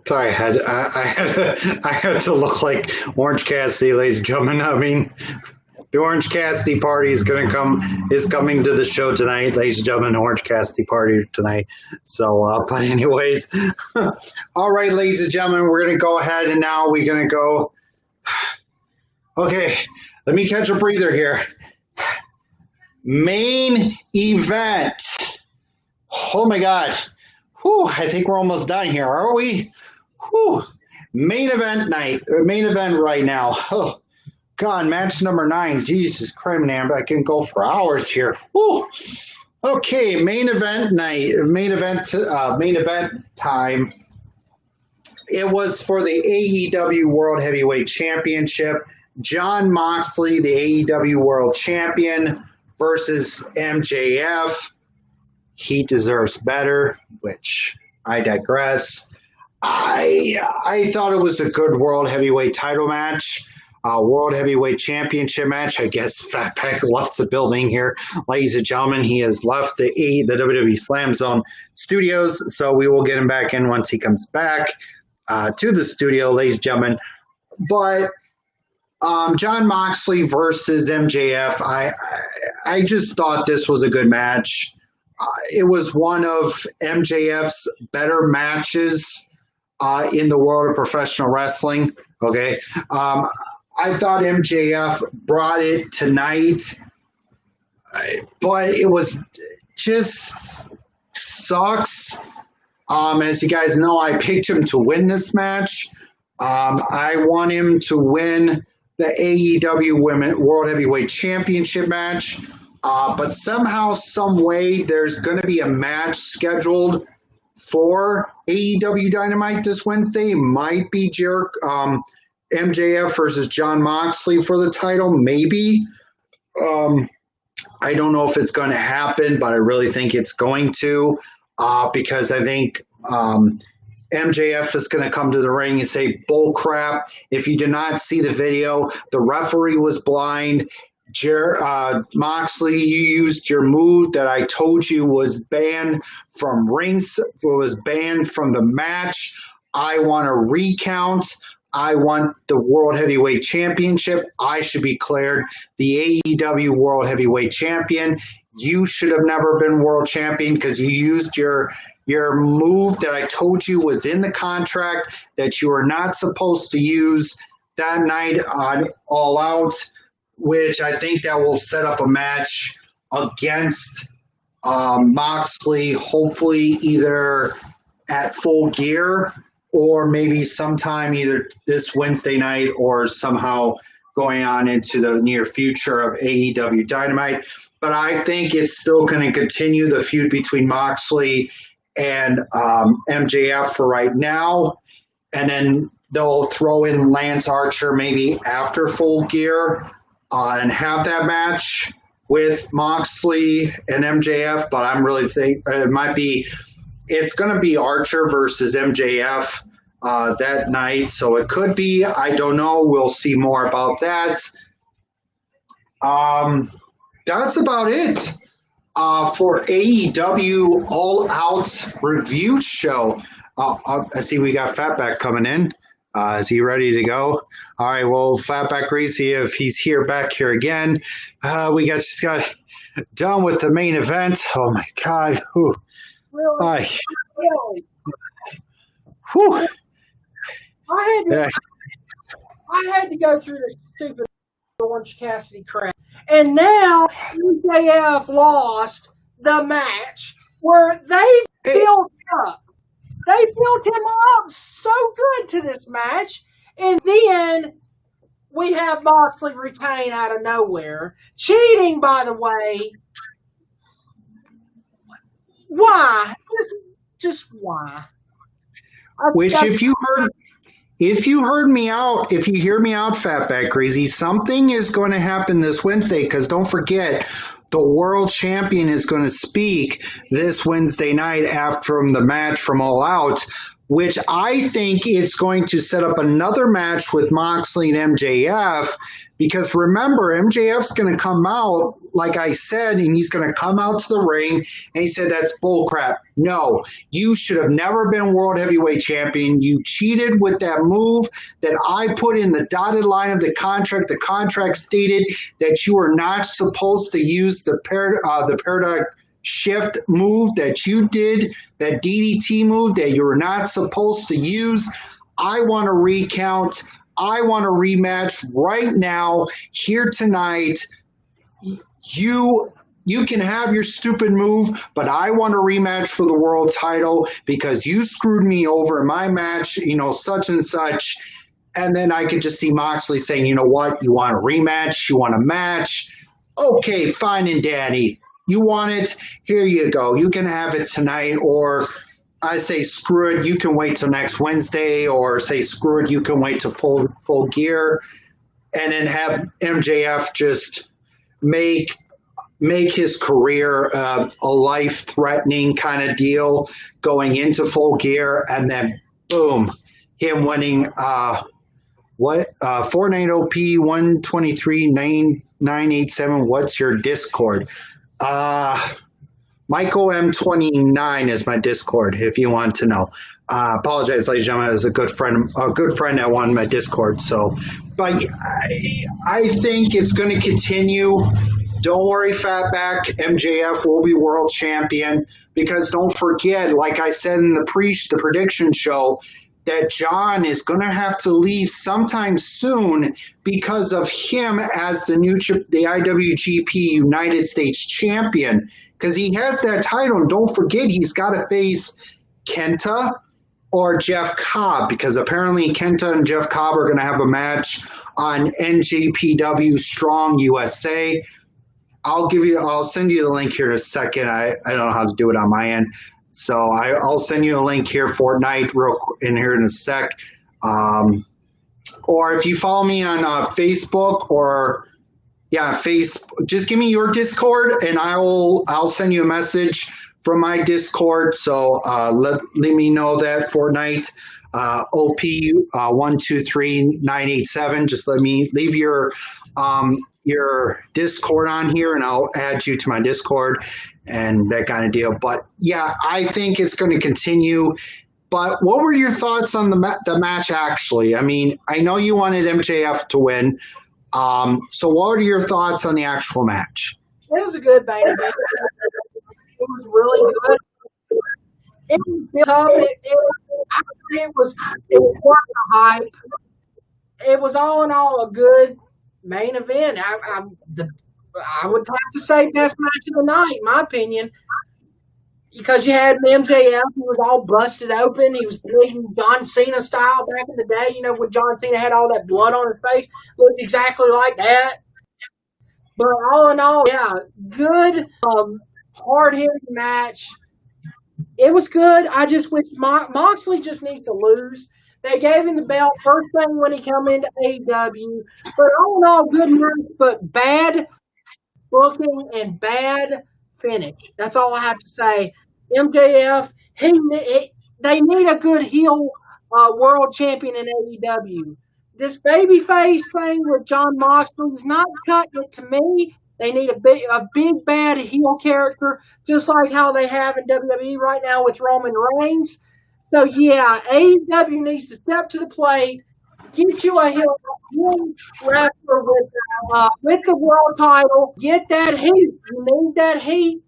Sorry, I had to look like Orange Cassidy, ladies and gentlemen. I mean, the Orange Cassidy party is coming to the show tonight, ladies and gentlemen. Orange Cassidy party tonight. So, but anyways, all right, ladies and gentlemen, we're gonna go ahead and now we're gonna go. Okay, let me catch a breather here. Main event. Oh my God. Whew, I think we're almost done here, are we? Whew. Main event night. Main event right now. Oh, God, match number 9. Jesus Christ, man, I can go for hours here. Whew. Okay, main event night. Main event time. It was for the AEW World Heavyweight Championship. Jon Moxley, the AEW World Champion, versus MJF. He deserves better, which I digress. I thought it was a good World Heavyweight title match, World Heavyweight Championship match. I guess Fatback left the building here. Ladies and gentlemen, he has left the WWE Slam Zone studios, so we will get him back in once he comes back to the studio, ladies and gentlemen. But John Moxley versus MJF. I just thought this was a good match. It was one of MJF's better matches in the world of professional wrestling. Okay, I thought MJF brought it tonight, but it was just sucks. As you guys know, I picked him to win this match. I want him to win the AEW Women World Heavyweight Championship match. But somehow, some way, there's going to be a match scheduled for AEW Dynamite this Wednesday. It might be MJF versus John Moxley for the title, maybe. I don't know if it's going to happen, but I really think it's going to, because I think MJF is going to come to the ring and say, bull crap. If you did not see the video, the referee was blind. Moxley, you used your move that I told you was banned from was banned from the match. I want a recount. I want the World Heavyweight Championship. I should be declared the AEW World Heavyweight Champion. You should have never been World Champion because you used your move that I told you was in the contract that you were not supposed to use that night on All Out, which I think that will set up a match against Moxley, hopefully either at Full Gear or maybe sometime either this Wednesday night or somehow going on into the near future of AEW Dynamite. But I think it's still going to continue the feud between Moxley and MJF for right now. And then they'll throw in Lance Archer maybe after Full Gear and have that match with Moxley and MJF. But I'm really think it's going to be Archer versus MJF that night. So it could be, I don't know. We'll see more about that. That's about it for AEW All Out review show. I see we got Fatback coming in. Is he ready to go? All right, well, Fatback Greasy, if he's back here again. We just got done with the main event. Oh, my God. Whew. Really? Whew. I had to go through this stupid Orange Cassidy crap. And now MJF lost the match where they built up. They built him up so good to this match. And then we have Moxley retain out of nowhere. Cheating, by the way. Why? Just why? Which, if you hear me out, Fatback Greasy, something is going to happen this Wednesday, because don't forget, the world champion is going to speak this Wednesday night after the match from All Out, which I think it's going to set up another match with Moxley and MJF, because remember, MJF's going to come out, like I said, and he's going to come out to the ring, and he said, that's bullcrap. No, you should have never been World Heavyweight Champion. You cheated with that move that I put in the dotted line of the contract. The contract stated that you are not supposed to use the Paradigm Shift move that you did, that DDT move that you were not supposed to use. I want a recount. I want a rematch right now, here tonight. You can have your stupid move, but I want a rematch for the world title because you screwed me over in my match, such and such. And then I could just see Moxley saying, you know what, you want a rematch, you want a match. Okay, fine and dandy. You want it? Here you go. You can have it tonight. Or I say, screw it, you can wait till next Wednesday. Or say, screw it, you can wait till full gear. And then have MJF just make his career a life-threatening kind of deal going into Full Gear. And then, boom, him winning 490P 123-9987. What's your Discord? Michael M29 is my Discord, if you want to know. apologize, ladies and gentlemen. Is a good friend that won my Discord. So, but I think it's going to continue. Don't worry, Fatback. MJF will be world champion because don't forget, like I said in the prediction show, that John is going to have to leave sometime soon because of him as the IWGP United States champion, because he has that title. And don't forget, he's got to face Kenta or Jeff Cobb, because apparently Kenta and Jeff Cobb are going to have a match on NJPW Strong USA. I'll send you the link here in a second. I don't know how to do it on my end. So I'll send you a link here, Fortnite, in here in a sec. Or if you follow me on Facebook Facebook, just give me your Discord and I'll send you a message from my Discord. So let me know that Fortnite OP123987. Just let me leave your Discord on here and I'll add you to my Discord and that kind of deal. But yeah, I think it's going to continue. But what were your thoughts on the match actually? I mean, I know you wanted MJF to win. So what are your thoughts on the actual match? It was a good main event. It was really good. It was tough. It was worth the hype. It was all in all a good main event. I would have to say best match of the night, in my opinion, because you had MJF who was all busted open. He was bleeding John Cena style back in the day. You know, when John Cena had all that blood on his face, looked exactly like that. But all in all, yeah, good, hard-hitting match. It was good. I just wish Moxley just needs to lose. They gave him the belt first thing when he come into AEW. But all in all, good match, but bad booking and bad finish. That's all I have to say. MJF, they need a good heel world champion in AEW. This babyface thing with John Moxley is not cutting it to me. They need a big bad heel character, just like how they have in WWE right now with Roman Reigns. So yeah, AEW needs to step to the plate, get you a heel wrestler with the world title. Get that heat. You need that heat.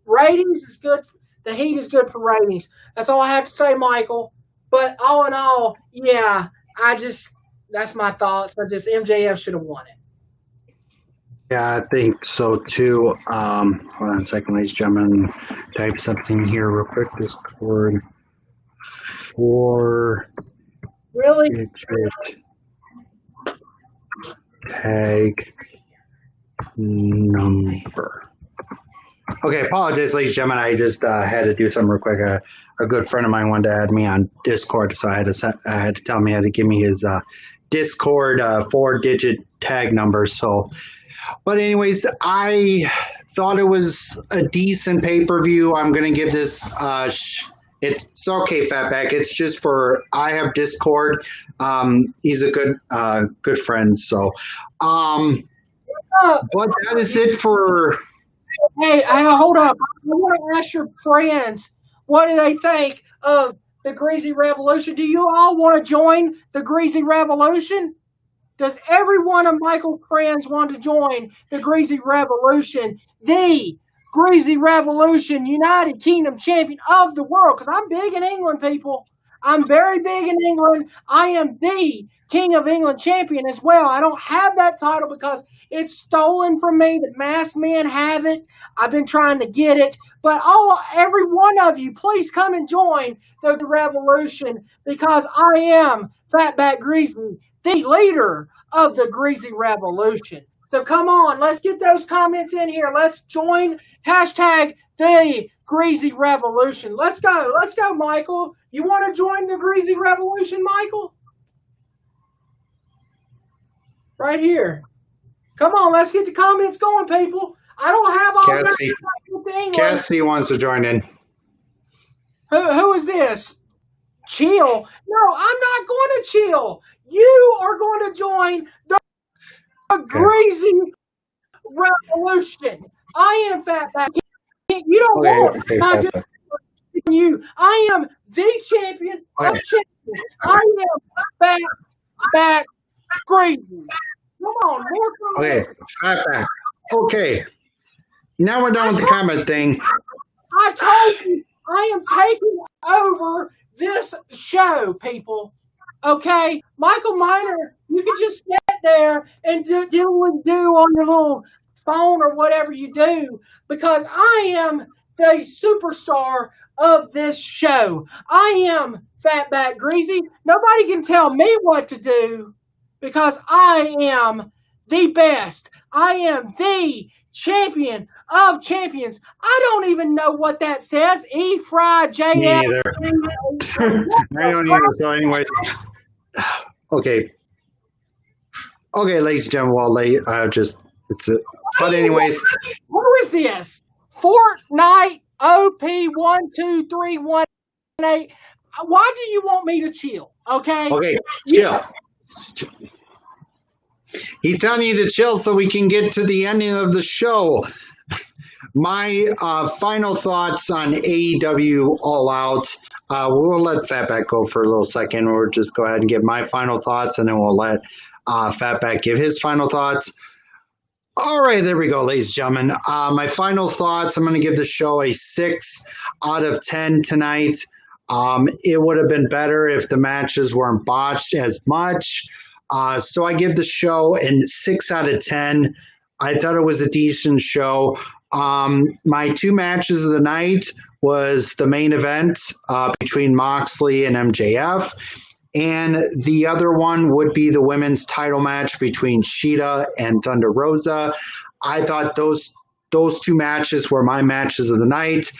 Ratings is good. The heat is good for ratings. That's all I have to say, Michael. But all in all, yeah, that's my thoughts. MJF should have won it. Yeah, I think so too. Hold on a second, ladies and gentlemen. Type something here real quick. Discord for really tag number. Okay, apologize, ladies and gentlemen. I just had to do something real quick. A good friend of mine wanted to add me on Discord, so I had to tell him he had to give me his Discord 4-digit tag number. So, but anyways, I thought it was a decent pay-per-view. I'm gonna give this. It's okay, Fatback. It's just I have Discord. He's a good friend. So, but that is it for. Hey, hold up. I want to ask your friends, what do they think of the Greasy Revolution? Do you all want to join the Greasy Revolution? Does every one of Michael's friends want to join the Greasy Revolution? The Greasy Revolution, United Kingdom champion of the world. Because I'm big in England, people. I'm very big in England. I am the King of England champion as well. I don't have that title because it's stolen from me. The masked men have it. I've been trying to get it. But every one of you, please come and join the revolution because I am Fatback Greasy, the leader of the Greasy Revolution. So come on, let's get those comments in here. Let's join hashtag the Greasy Revolution. Let's go. Let's go, Michael. You want to join the Greasy Revolution, Michael? Right here. Come on, let's get the comments going, people. I don't have all that. Cassidy wants to join in. Who is this? Chill. No, I'm not going to chill. You are going to join the Greasy Revolution. I am Fatback. You don't want you. I am the champion of champions. I am back crazy. Come on, more Okay, Fatback. Okay, now we're done with the comment thing. I told you I am taking over this show, people. Okay, Michael Miner, you can just sit there and do what you do on your little phone or whatever you do, because I am the superstar of this show. I am Fatback Greasy. Nobody can tell me what to do because I am the best. I am the champion of champions. I don't even know what that says. E-Fry, J. Me neither. I don't either. So, anyways, okay, ladies and gentlemen. Well, but anyways, who is this? Fortnite OP12318. Why do you want me to chill? Okay. Okay, chill. He's telling you to chill so we can get to the ending of the show. My final thoughts on AEW All Out. We'll let Fatback go for a little second. We'll just go ahead and give my final thoughts, and then we'll let Fatback give his final thoughts. All right, there we go, ladies and gentlemen. My final thoughts, I'm going to give the show a 6 out of 10 tonight. It would have been better if the matches weren't botched as much. So I give the show a 6 out of 10. I thought it was a decent show. My 2 matches of the night was the main event between Moxley and MJF. And the other one would be the women's title match between Shida and Thunder Rosa. I thought those 2 matches were my matches of the night.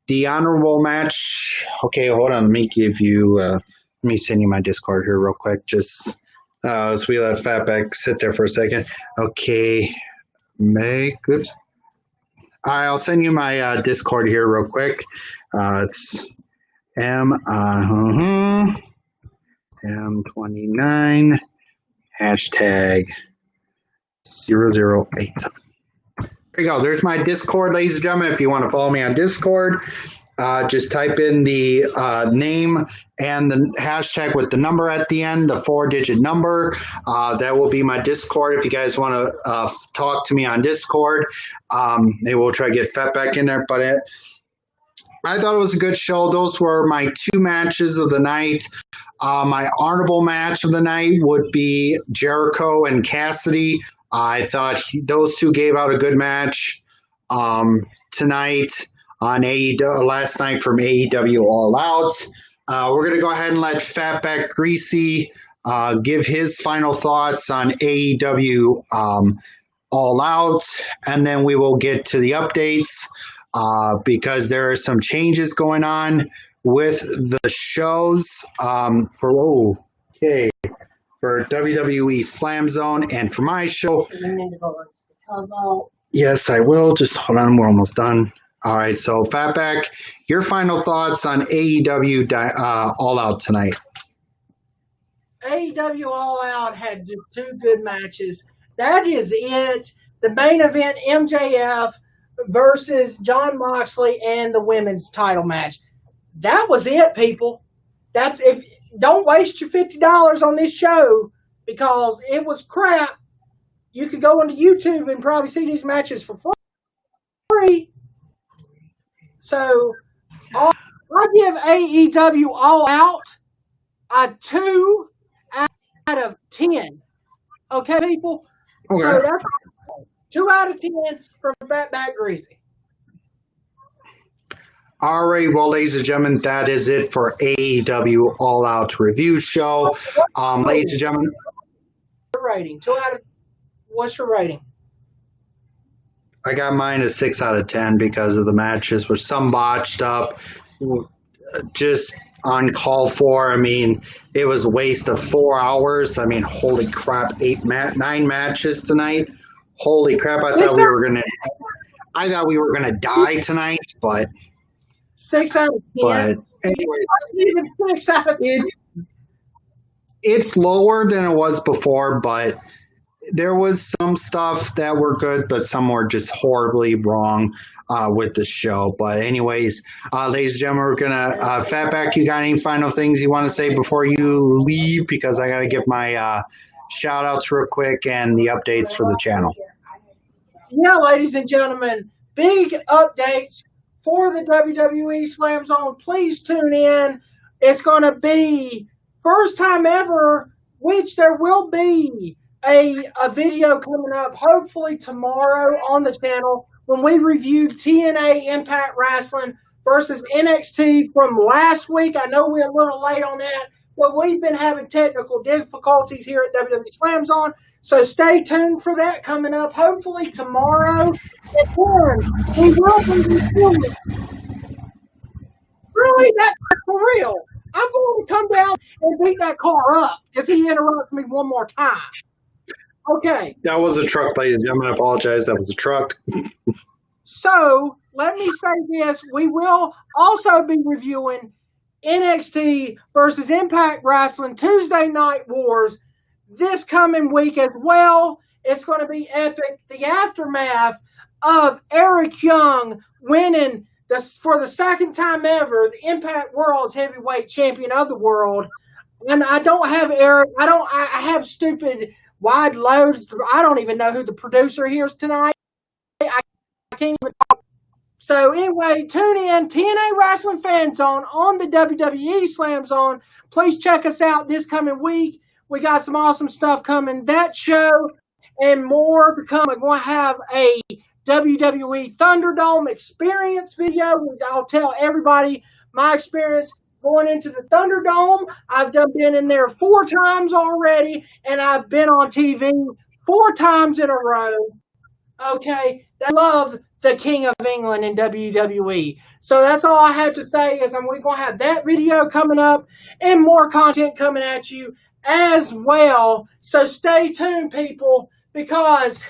The honorable match. Okay, hold on. Let me send you my Discord here real quick. Just as we let Fatback sit there for a second. Okay. Oops. All right, I'll send you my Discord here real quick. It's M29 hashtag 008. There you go. There's my Discord, ladies and gentlemen. If you want to follow me on Discord, just type in the name and the hashtag with the number at the end, the 4-digit number. That will be my Discord. If you guys want to talk to me on Discord, maybe we'll try to get Fatback in there. But I thought it was a good show. Those were my 2 matches of the night. My honorable match of the night would be Jericho and Cassidy. I thought those 2 gave out a good match tonight on AEW, last night from AEW All Out. We're going to go ahead and let Fatback Greasy give his final thoughts on AEW All Out, and then we will get to the updates because there are some changes going on with the shows for WWE Slam Zone and for my show. Yes, I will. Just hold on. We're almost done. All right. So, Fatback, your final thoughts on AEW All Out tonight. AEW All Out had 2 good matches. That is it. The main event, MJF versus Jon Moxley and the women's title match. That was it, people. Don't waste your $50 on this show because it was crap. You could go onto YouTube and probably see these matches for free. So I give AEW All Out a 2 out of 10. Okay, people? Okay. So that's 2 out of 10 from Fatback Greasy. All right, well, ladies and gentlemen, that is it for AEW All Out review show. Ladies and gentlemen, rating 2 out of. What's your rating? I got mine a 6 out of 10 because of the matches with some botched up, just uncalled for. I mean, it was a waste of 4 hours. I mean, holy crap, 9 matches tonight. Holy crap! I thought we were gonna die tonight, but 6 out of 10. But anyway, 6 out of 10. It's lower than it was before, but there was some some stuff that were good, but some were just horribly wrong with the show. But anyways, ladies and gentlemen, we're gonna Fatback. You got any final things you want to say before you leave? Because I got to give my shout outs real quick and the updates for the channel. Yeah, ladies and gentlemen, big updates for the WWE Slam Zone. Please tune in. It's going to be first time ever, which there will be a video coming up hopefully tomorrow on the channel when we review TNA Impact Wrestling versus NXT from last week. I know we're a little late on that, but we've been having technical difficulties here at WWE Slam Zone. So stay tuned for that coming up hopefully tomorrow. And then we will be reviewing. Really? That's for real. I'm going to come down and beat that car up if he interrupts me one more time. Okay. That was a truck, ladies and gentlemen. I apologize. That was a truck. So let me say this. We will also be reviewing NXT versus Impact Wrestling Tuesday Night Wars this coming week as well. It's going to be epic. The aftermath of Eric Young winning for the second time ever, the Impact World's Heavyweight Champion of the world. And I don't have Eric. I have stupid wide loads. I don't even know who the producer here is tonight. I can't even talk. So anyway, tune in, TNA Wrestling Fan Zone on the WWE Slam Zone. Please check us out this coming week. We got some awesome stuff coming. That show and more to come. We're going to have a WWE Thunderdome experience video. I'll tell everybody my experience going into the Thunderdome. I've been in there 4 times already, and I've been on TV 4 times in a row. Okay, I love the King of England in WWE. So that's all I have to say is we're going to have that video coming up and more content coming at you as well. So stay tuned, people, because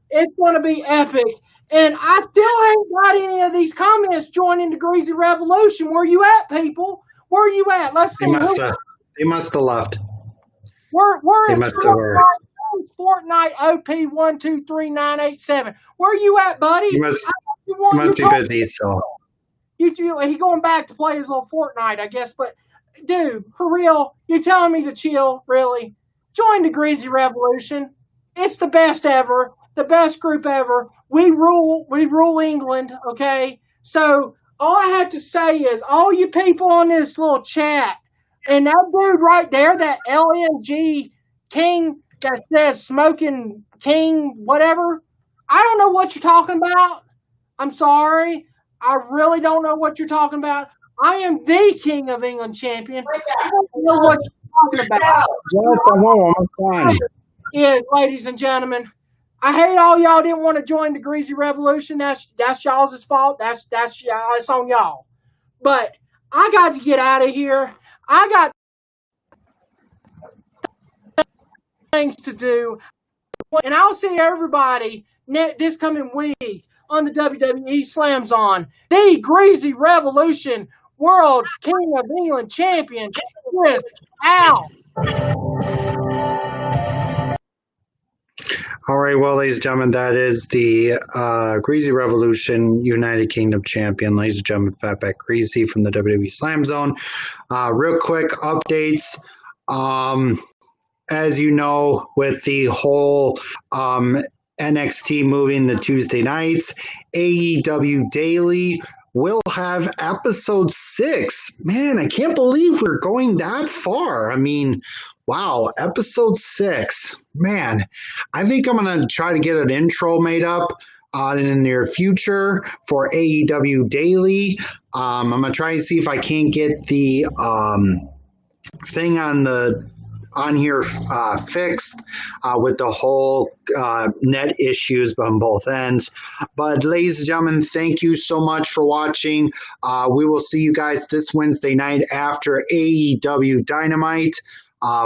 it's going to be epic. And I still ain't got any of these comments joining the Greasy Revolution. Where you at, people? Where you at? Let's see. They must have left. Where is Fortnite OP123987? Where you at, buddy? He must be busy. So he going back to play his little Fortnite, I guess. But dude, for real, you telling me to chill? Really? Join the Greasy Revolution. It's the best ever. The best group ever. We rule England, okay? So all I have to say is all you people on this little chat and that dude right there, that LNG King that says smoking King whatever, I don't know what you're talking about. I'm sorry. I really don't know what you're talking about. I am the King of England champion. I don't know what you're talking about. Yes, ladies and gentlemen. I hate all y'all didn't want to join the Greasy Revolution. That's y'all's fault. That's on y'all. But I got to get out of here. I got things to do. And I'll see everybody this coming week on the WWE Slam Zone. The Greasy Revolution World's King of England Champion is out. All right, well, ladies and gentlemen, that is the Greasy Revolution United Kingdom champion, ladies and gentlemen, Fatback Greasy from the WWE Slam Zone. Real quick updates. As you know, with the whole NXT moving to Tuesday nights, AEW Daily will have episode 6. Man, I can't believe we're going that far. I mean, wow, episode 6. Man, I think I'm going to try to get an intro made up in the near future for AEW Daily. I'm going to try and see if I can't get the thing on here fixed with the whole net issues on both ends. But ladies and gentlemen, thank you so much for watching. We will see you guys this Wednesday night after AEW Dynamite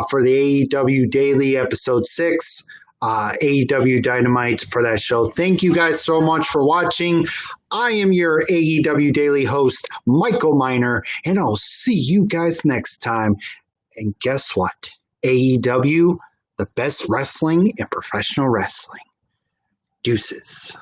for the AEW Daily episode 6. AEW Dynamite for that show. Thank you guys so much for watching. I am your AEW Daily host, Michael Miner, and I'll see you guys next time. And guess what? AEW, the best wrestling in professional wrestling. Deuces.